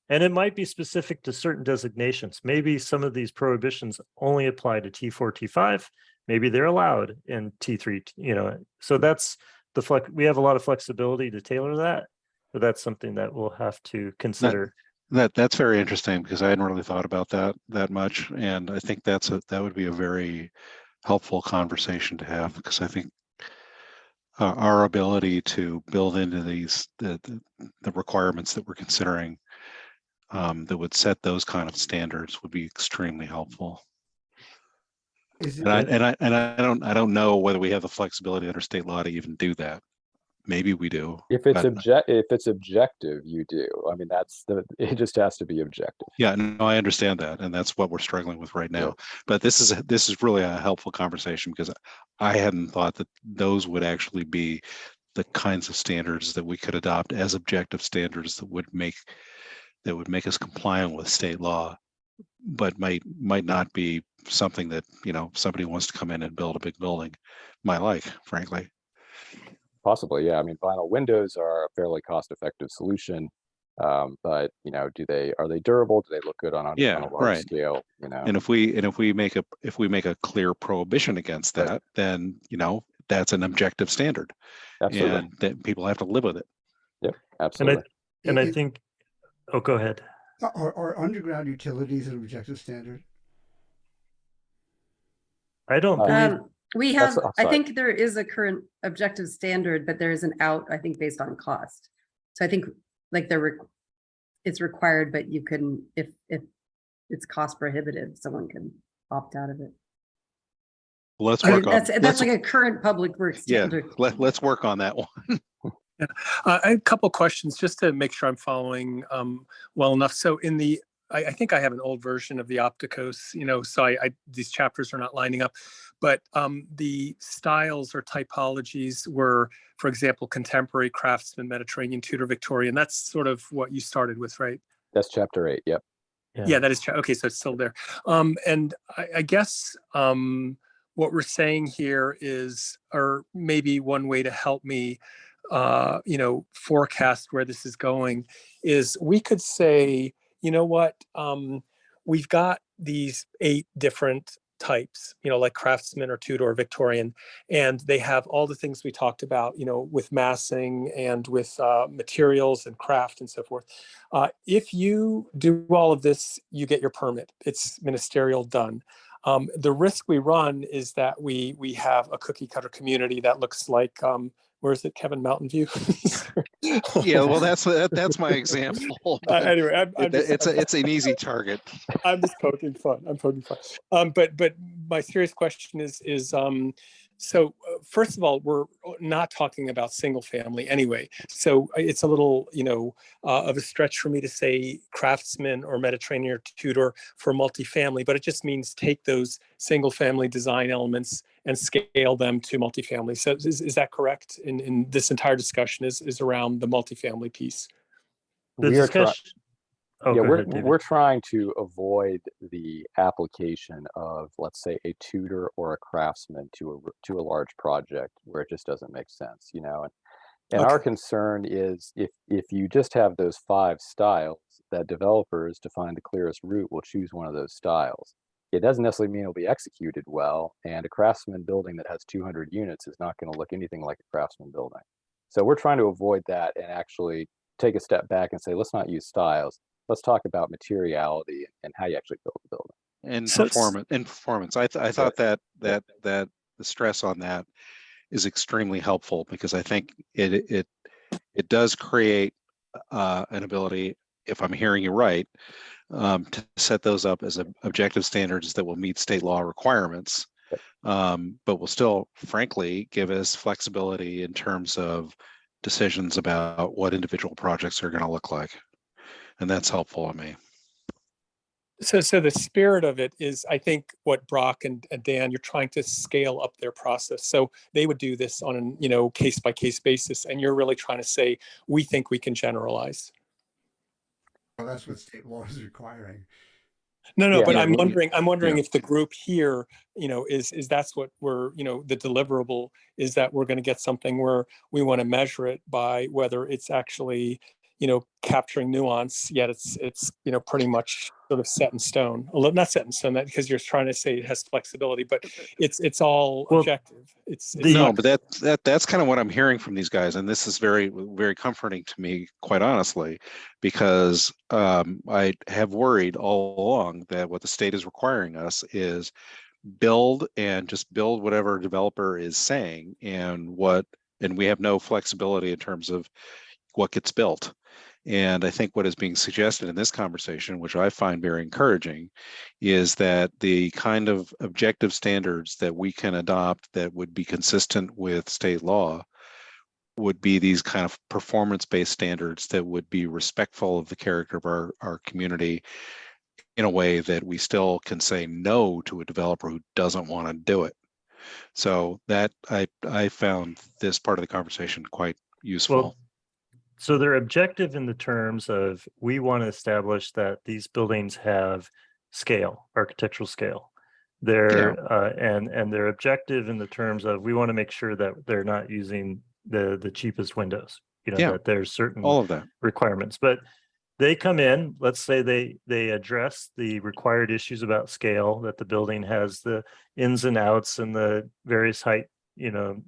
Speaker 6: And it might be specific to certain designations. Maybe some of these prohibitions only apply to T4, T5. Maybe they're allowed in T3, you know. So that's the flex. We have a lot of flexibility to tailor that, but that's something that we'll have to consider.
Speaker 3: That's very interesting, because I hadn't really thought about that much, and I think that would be a very helpful conversation to have, because I think our ability to build into these the requirements that we're considering that would set those kind of standards would be extremely helpful.
Speaker 7: Is it,
Speaker 3: And I don't know whether we have the flexibility under state law to even do that. Maybe we do.
Speaker 1: If it's
Speaker 3: but
Speaker 1: if it's objective, you do. I mean, it just has to be objective.
Speaker 3: yeah, no, I understand that, and that's what we're struggling with right now.
Speaker 1: Yep.
Speaker 3: But this is really a helpful conversation, because I hadn't thought that those would actually be the kinds of standards that we could adopt as objective standards that would make us compliant with state law, but might not be something that, you know, somebody wants to come in and build a big building might like, frankly.
Speaker 1: Possibly, yeah. I mean, vinyl windows are a fairly cost-effective solution, but you know, are they durable? Do they look good on
Speaker 3: Yeah,
Speaker 1: a large
Speaker 3: right.
Speaker 1: scale? You know,
Speaker 3: And if we make a clear prohibition against that, then, you know, that's an objective standard,
Speaker 1: absolutely.
Speaker 3: and that people have to live with it.
Speaker 1: Yep, absolutely.
Speaker 6: And I
Speaker 7: it-
Speaker 6: think, oh, go ahead.
Speaker 7: are underground utilities an objective standard?
Speaker 6: I don't
Speaker 1: Uh,
Speaker 6: believe,
Speaker 2: We
Speaker 1: That's
Speaker 2: have,
Speaker 1: the
Speaker 2: I
Speaker 1: upside.
Speaker 2: think there is a current objective standard, but there is an out, I think, based on cost. So I think like it's required, but you can, if it's cost prohibitive, someone can opt out of it.
Speaker 3: Let's
Speaker 2: I
Speaker 3: work
Speaker 2: mean,
Speaker 3: on
Speaker 2: that's like a current public works
Speaker 3: yeah.
Speaker 2: standard.
Speaker 3: Let's work on that one.
Speaker 5: I have a couple questions just to make sure I'm following well enough. So I think I have an old version of the Opticos, you know, so these chapters are not lining up, but the styles or typologies were, for example, contemporary, craftsman, Mediterranean, Tudor, Victorian. That's sort of what you started with, right?
Speaker 1: That's chapter 8. Yep.
Speaker 5: Yeah, that is okay. So it's still there. And I guess what we're saying here is, or maybe one way to help me, you know, forecast where this is going, is we could say, you know what, we've got these 8 different types, you know, like craftsman or Tudor or Victorian, and they have all the things we talked about, you know, with massing and with materials and craft and so forth. If you do all of this, you get your permit. It's ministerial done. The risk we run is that we have a cookie cutter community that looks like where is it, Kevin, Mountain View?
Speaker 3: Yeah, well, that's my example.
Speaker 5: Anyway,
Speaker 3: it's an easy target.
Speaker 5: I'm just poking fun. I'm poking fun. But my serious question is so first of all, we're not talking about single family anyway. So it's a little, you know, of a stretch for me to say craftsman or Mediterranean or Tudor for multifamily, but it just means take those single family design elements and scale them to multifamily. So is that correct? In this entire discussion is around the multifamily piece.
Speaker 6: the
Speaker 1: We are trying.
Speaker 6: discussion. Oh,
Speaker 1: Yeah,
Speaker 6: go ahead, David.
Speaker 1: we're trying to avoid the application of, let's say, a tutor or a craftsman to a large project where it just doesn't make sense, you know. And our
Speaker 5: Okay.
Speaker 1: concern is if you just have those 5 styles, that developers, to find the clearest route, will choose one of those styles. It doesn't necessarily mean it'll be executed well, and a craftsman building that has 200 units is not going to look anything like a craftsman building. So we're trying to avoid that and actually take a step back and say, let's not use styles. Let's talk about materiality and how you actually build the building.
Speaker 3: And
Speaker 5: So
Speaker 3: performance. I thought that the stress on that is extremely helpful, because I think it does create an ability, if I'm hearing you right, to set those up as objective standards that will meet state law requirements, but will still, frankly, give us flexibility in terms of decisions about what individual projects are going to look like. And that's helpful to me.
Speaker 5: So the spirit of it is, I think, what Brock and Dan, you're trying to scale up their process. So they would do this on an, you know, case by case basis, and you're really trying to say, we think we can generalize.
Speaker 7: Well, that's what state law is requiring.
Speaker 5: No,
Speaker 1: Yeah,
Speaker 5: but
Speaker 3: Yeah,
Speaker 5: I'm
Speaker 3: we,
Speaker 5: wondering,
Speaker 3: yeah,
Speaker 5: if the group here, is that's what we're, the deliverable is that we're going to get something where we want to measure it by whether it's actually, capturing nuance, yet it's, pretty much sort of set in stone. A little, not set in stone, that because you're trying to say it has flexibility, but it's all
Speaker 6: Well,
Speaker 5: objective. It's
Speaker 6: the
Speaker 5: not.
Speaker 3: no, but that's kind of what I'm hearing from these guys, and this is very, very comforting to me, quite honestly, because I have worried all along that what the state is requiring us is build and just build whatever developer is saying, and we have no flexibility in terms of what gets built. And I think what is being suggested in this conversation, which I find very encouraging, is that the kind of objective standards that we can adopt that would be consistent with state law would be these kind of performance-based standards that would be respectful of the character of our community in a way that we still can say no to a developer who doesn't want to do it. So that I found this part of the conversation quite useful.
Speaker 6: well, so they're objective in the terms of we want to establish that these buildings have scale, architectural scale. They're and they're objective in the terms of we want to make sure that they're not using the cheapest windows.
Speaker 3: Yeah,
Speaker 6: That there's certain
Speaker 3: all of that.
Speaker 6: requirements, but they come in, let's say they address the required issues about scale, that the building has the ins and outs and the various height,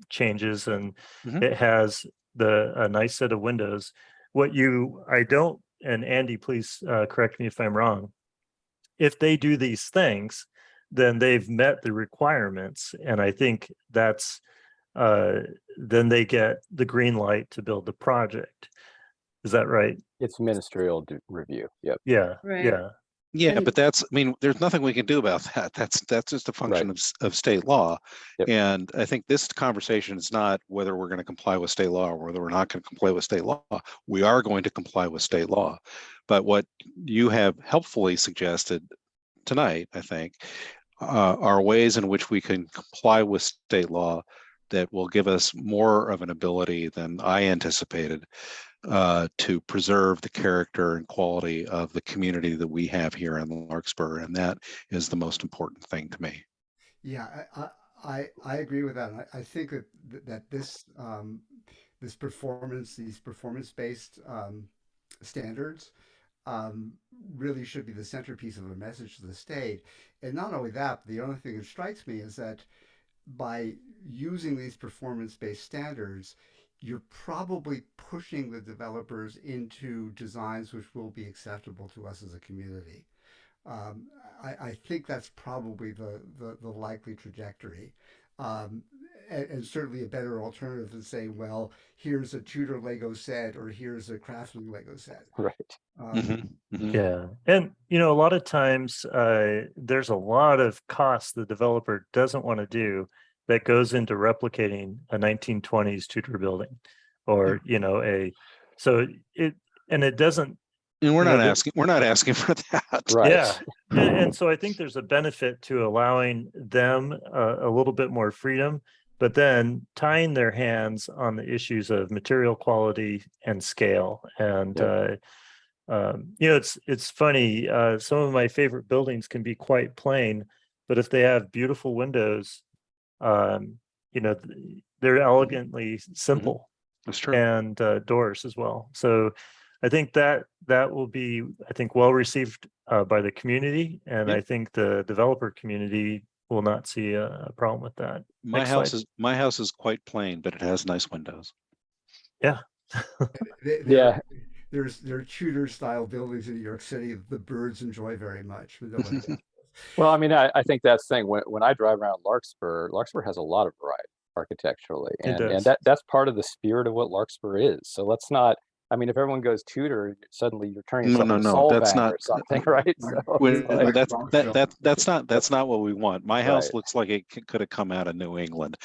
Speaker 6: changes, and
Speaker 3: Mhm.
Speaker 6: it has a nice set of windows. I don't, and Andy, please correct me if I'm wrong. If they do these things, then they've met the requirements, and I think that's then they get the green light to build the project. Is that right?
Speaker 1: it's ministerial review. Yep.
Speaker 6: Yeah,
Speaker 2: Right.
Speaker 6: yeah.
Speaker 3: Yeah,
Speaker 2: And-
Speaker 3: but I mean, there's nothing we can do about that. That's just a function
Speaker 1: Right.
Speaker 3: of state law.
Speaker 1: Yep.
Speaker 3: And I think this conversation is not whether we're going to comply with state law or whether we're not going to comply with state law. We are going to comply with state law. But what you have helpfully suggested tonight, I think, are ways in which we can comply with state law that will give us more of an ability than I anticipated to preserve the character and quality of the community that we have here in Larkspur, and that is the most important thing to me.
Speaker 7: Yeah, I agree with that. I think that this these performance based standards um, really should be the centerpiece of a message to the state. And not only that, the other thing that strikes me is that by using these performance based standards, you're probably pushing the developers into designs which will be acceptable to us as a community. Um, I think that's probably the likely trajectory. Um, and certainly a better alternative than saying, well, here's a Tudor Lego set or here's a Craftsman Lego set.
Speaker 1: Right.
Speaker 6: Yeah. And, a lot of times there's a lot of costs the developer doesn't want to do that goes into replicating a 1920s Tudor building or, it doesn't.
Speaker 3: And we're
Speaker 6: You
Speaker 3: not
Speaker 6: know, the-
Speaker 3: asking. We're not asking for that.
Speaker 1: Right.
Speaker 6: Yeah. And so I think there's a benefit to allowing them a little bit more freedom, but then tying their hands on the issues of material quality and scale. And,
Speaker 1: Yep.
Speaker 6: it's funny. Some of my favorite buildings can be quite plain, but if they have beautiful windows, they're elegantly simple.
Speaker 3: That's true.
Speaker 6: And doors as well. So I think that will be, well received by the community, and
Speaker 3: Yep.
Speaker 6: I think the developer community will not see a problem with that.
Speaker 3: My
Speaker 6: Next
Speaker 3: house
Speaker 6: slide.
Speaker 3: my house is quite plain, but it has nice windows.
Speaker 6: Yeah.
Speaker 1: Yeah.
Speaker 7: There are Tudor style buildings in New York City the birds enjoy very much. But nobody else.
Speaker 1: Well, I mean, I think that's the thing. When I drive around Larkspur has a lot of variety architecturally,
Speaker 6: It
Speaker 1: and
Speaker 6: does.
Speaker 1: that's part of the spirit of what Larkspur is. So let's not. I mean, if everyone goes Tudor, suddenly you're turning yourself into
Speaker 3: That's
Speaker 1: Solvang
Speaker 3: not.
Speaker 1: or something, right? So
Speaker 7: It's like
Speaker 3: That's not what we want. My house
Speaker 1: Right.
Speaker 3: looks like it could have come out of New England,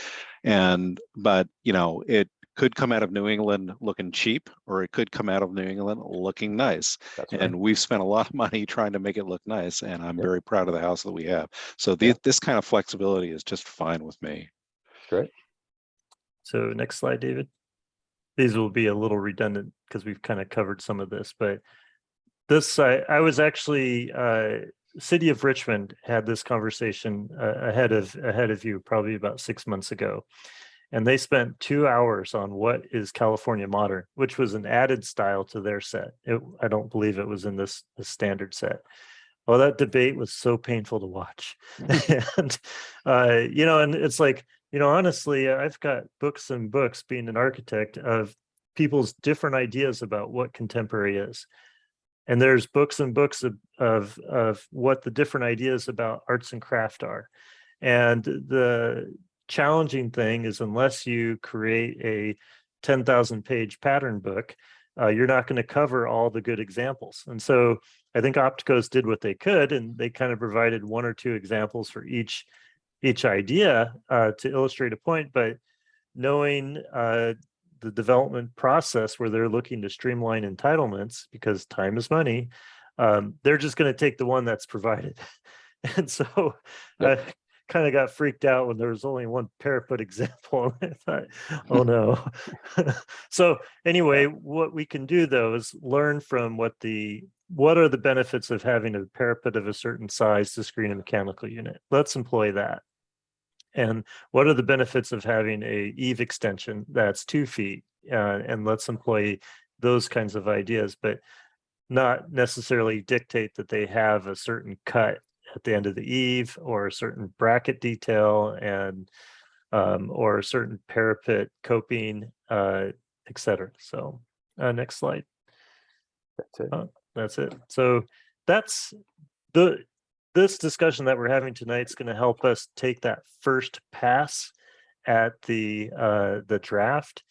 Speaker 3: but it could come out of New England looking cheap, or it could come out of New England looking nice.
Speaker 1: That's right.
Speaker 3: And we've spent a lot of money trying to make it look nice, and I'm
Speaker 1: Yep.
Speaker 3: very proud of the house that we have. So
Speaker 1: Yeah.
Speaker 3: this kind of flexibility is just fine with me.
Speaker 1: Great.
Speaker 6: So next slide, David. These will be a little redundant because we've kind of covered some of this, but I was actually, City of Richmond had this conversation ahead of you, probably about 6 months ago. And they spent 2 hours on what is California modern, which was an added style to their set. I don't believe it was in this standard set. Well, that debate was so painful to watch. And, and it's like, honestly, I've got books and books being an architect of people's different ideas about what contemporary is. And there's books and books of what the different ideas about arts and craft are. And the challenging thing is, unless you create a 10,000 page pattern book, you're not going to cover all the good examples. And so I think Opticos did what they could, and they kind of provided 1 or 2 examples for each idea to illustrate a point. But knowing the development process where they're looking to streamline entitlements because time is money, they're just going to take the one that's provided. And so I kind of got freaked out when there was only one parapet example. I thought, oh no. So anyway, what we can do though is learn from what are the benefits of having a parapet of a certain size to screen a mechanical unit. Let's employ that. And what are the benefits of having a eave extension that's 2 feet? And let's employ those kinds of ideas, but not necessarily dictate that they have a certain cut at the end of the eave or a certain bracket detail and or a certain parapet coping, etc. So next slide. That's it. So that's this discussion that we're having tonight is going to help us take that first pass at the draft,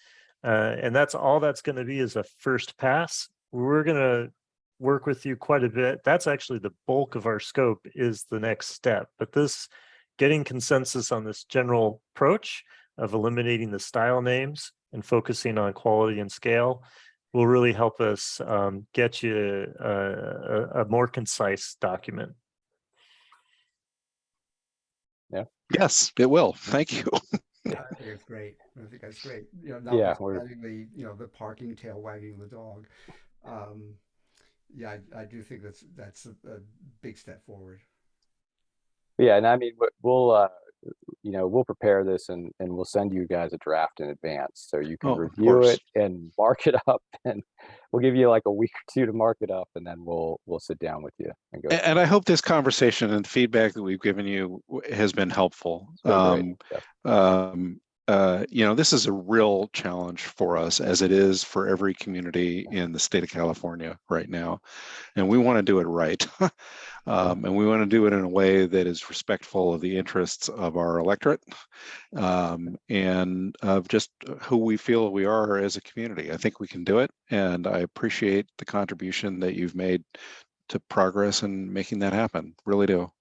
Speaker 6: and that's all that's going to be, is a first pass. We're going to work with you quite a bit. That's actually the bulk of our scope, is the next step. But this, getting consensus on this general approach of eliminating the style names and focusing on quality and scale, will really help us get you a more concise document.
Speaker 1: Yeah.
Speaker 3: Yes, it will. Thank you.
Speaker 7: I think it's great. I think that's great.
Speaker 1: Yeah,
Speaker 7: Notwithstanding the parking tail wagging the dog. I do think that's a big step forward.
Speaker 1: Yeah, and I mean, we'll prepare this and we'll send you guys a draft in advance so you can review it and mark it up, and we'll give you like a week or 2 to mark it up, and then we'll sit down with you and go.
Speaker 3: And I hope this conversation and feedback that we've given you has been helpful. This is a real challenge for us, as it is for every community in the state of California right now, and we want to do it right. And we want to do it in a way that is respectful of the interests of our electorate, and of just who we feel we are as a community. I think we can do it, and I appreciate the contribution that you've made to progress and making that happen. Really do.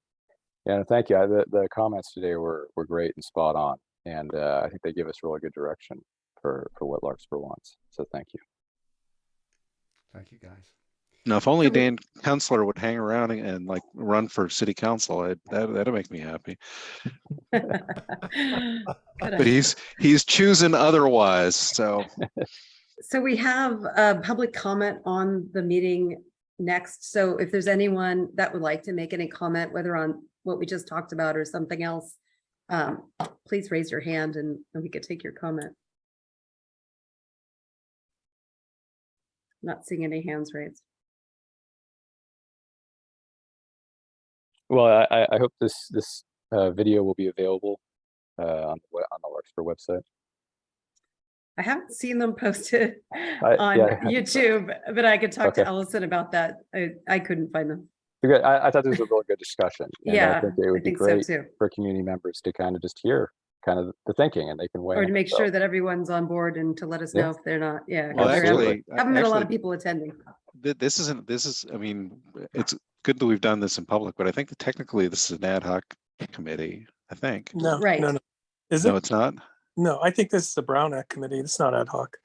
Speaker 1: Yeah, thank you. The comments today were great and spot on, and I think they give us really good direction for what Larkspur wants. So thank you.
Speaker 7: Thank you, guys.
Speaker 3: Now, if only Dan Kunstler would hang around and like run for city council, that'd make me happy. But he's choosing otherwise. So
Speaker 2: we have a public comment on the meeting next. So if there's anyone that would like to make any comment, whether on what we just talked about or something else, please raise your hand and we could take your comment. Not seeing any hands raised.
Speaker 1: Well, I hope this video will be available on the Larkspur website.
Speaker 2: I haven't seen them posted on YouTube, but I could talk to Ellison about that. I couldn't find them.
Speaker 1: I thought this was a really good discussion. And I think it would be great
Speaker 2: so
Speaker 1: for community members to kind of just hear kind of the thinking, and they can weigh
Speaker 2: or to make sure that everyone's on board and to let us know if they're not. Yeah,
Speaker 3: well,
Speaker 2: actually, haven't been a lot of people attending.
Speaker 3: This is. I mean, it's good that we've done this in public, but I think that technically this is an ad hoc committee. I think.
Speaker 5: No,
Speaker 2: right?
Speaker 5: No. Is it?
Speaker 3: No, it's not.
Speaker 5: No, I think this is the Brown Act committee. It's not ad hoc.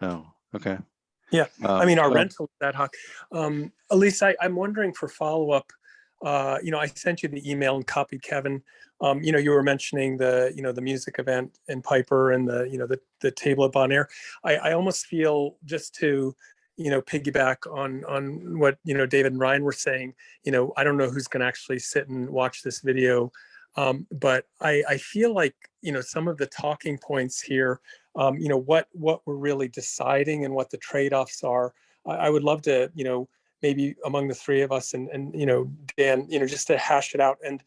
Speaker 3: Oh, okay.
Speaker 5: Yeah, I mean, our rental is ad hoc. Elise, I'm wondering for follow-up, I sent you the email and copied Kevin. You were mentioning the music event in Piper and the table at Bon Air. I almost feel, just to piggyback on what, David and Ryan were saying. I don't know who's going to actually sit and watch this video. But I feel like, some of the talking points here, what we're really deciding and what the trade-offs are. I would love to, maybe among the three of us and Dan, just to hash it out and,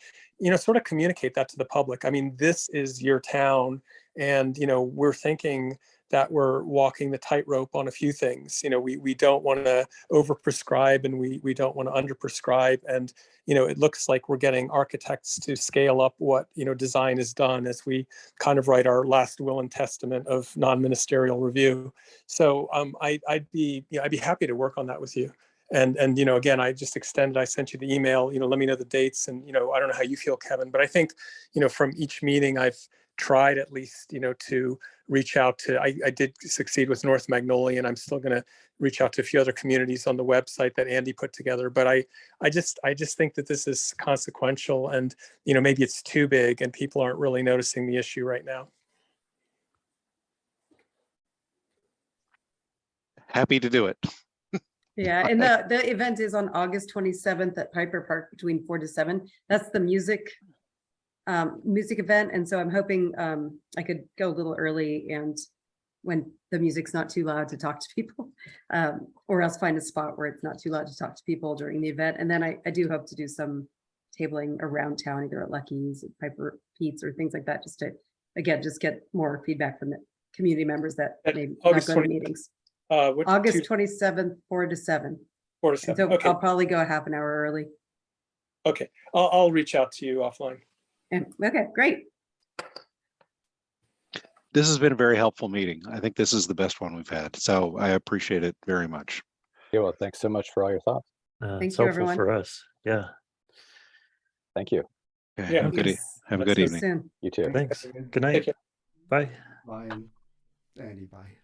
Speaker 5: sort of communicate that to the public. I mean, this is your town, and, we're thinking that we're walking the tightrope on a few things. We don't want to overprescribe, and we don't want to underprescribe. And, it looks like we're getting architects to scale up what, design is done as we kind of write our last will and testament of non-ministerial review. So I'd be happy to work on that with you. And again, I just extended, I sent you the email, let me know the dates. And, I don't know how you feel, Kevin, but I think, from each meeting I've tried at least, to reach out to, I did succeed with North Magnolia, and I'm still going to reach out to a few other communities on the website that Andy put together. But I just think that this is consequential, and, maybe it's too big and people aren't really noticing the issue right now.
Speaker 3: Happy to do it.
Speaker 2: Yeah, and the event is on August 27th at Piper Park between 4 to 7. That's the music event. And so I'm hoping I could go a little early, and when the music's not too loud, to talk to people, or else find a spot where it's not too loud to talk to people during the event. And then I do hope to do some tabling around town, either at Lucky's, at Piper Pete's, or things like that, just to, again, just get more feedback from the community members that maybe not go to meetings. August 27th, 4 to 7.
Speaker 5: 4 to 7.
Speaker 2: So
Speaker 5: Okay.
Speaker 2: I'll probably go a half an hour early.
Speaker 5: Okay. I'll reach out to you offline.
Speaker 2: And okay, great.
Speaker 3: This has been a very helpful meeting. I think this is the best one we've had. So I appreciate it very much.
Speaker 1: Yeah, well, thanks so much for all your thoughts.
Speaker 2: Thank
Speaker 6: It's
Speaker 2: you,
Speaker 6: helpful
Speaker 2: everyone.
Speaker 6: for us. Yeah.
Speaker 1: Thank you.
Speaker 3: Okay,
Speaker 5: Yeah.
Speaker 3: have a good
Speaker 2: See you
Speaker 3: evening.
Speaker 2: soon.
Speaker 1: You too.
Speaker 6: Thanks. Good
Speaker 5: Take
Speaker 6: night.
Speaker 5: care.
Speaker 6: Bye.
Speaker 7: Bye, and Andy, bye.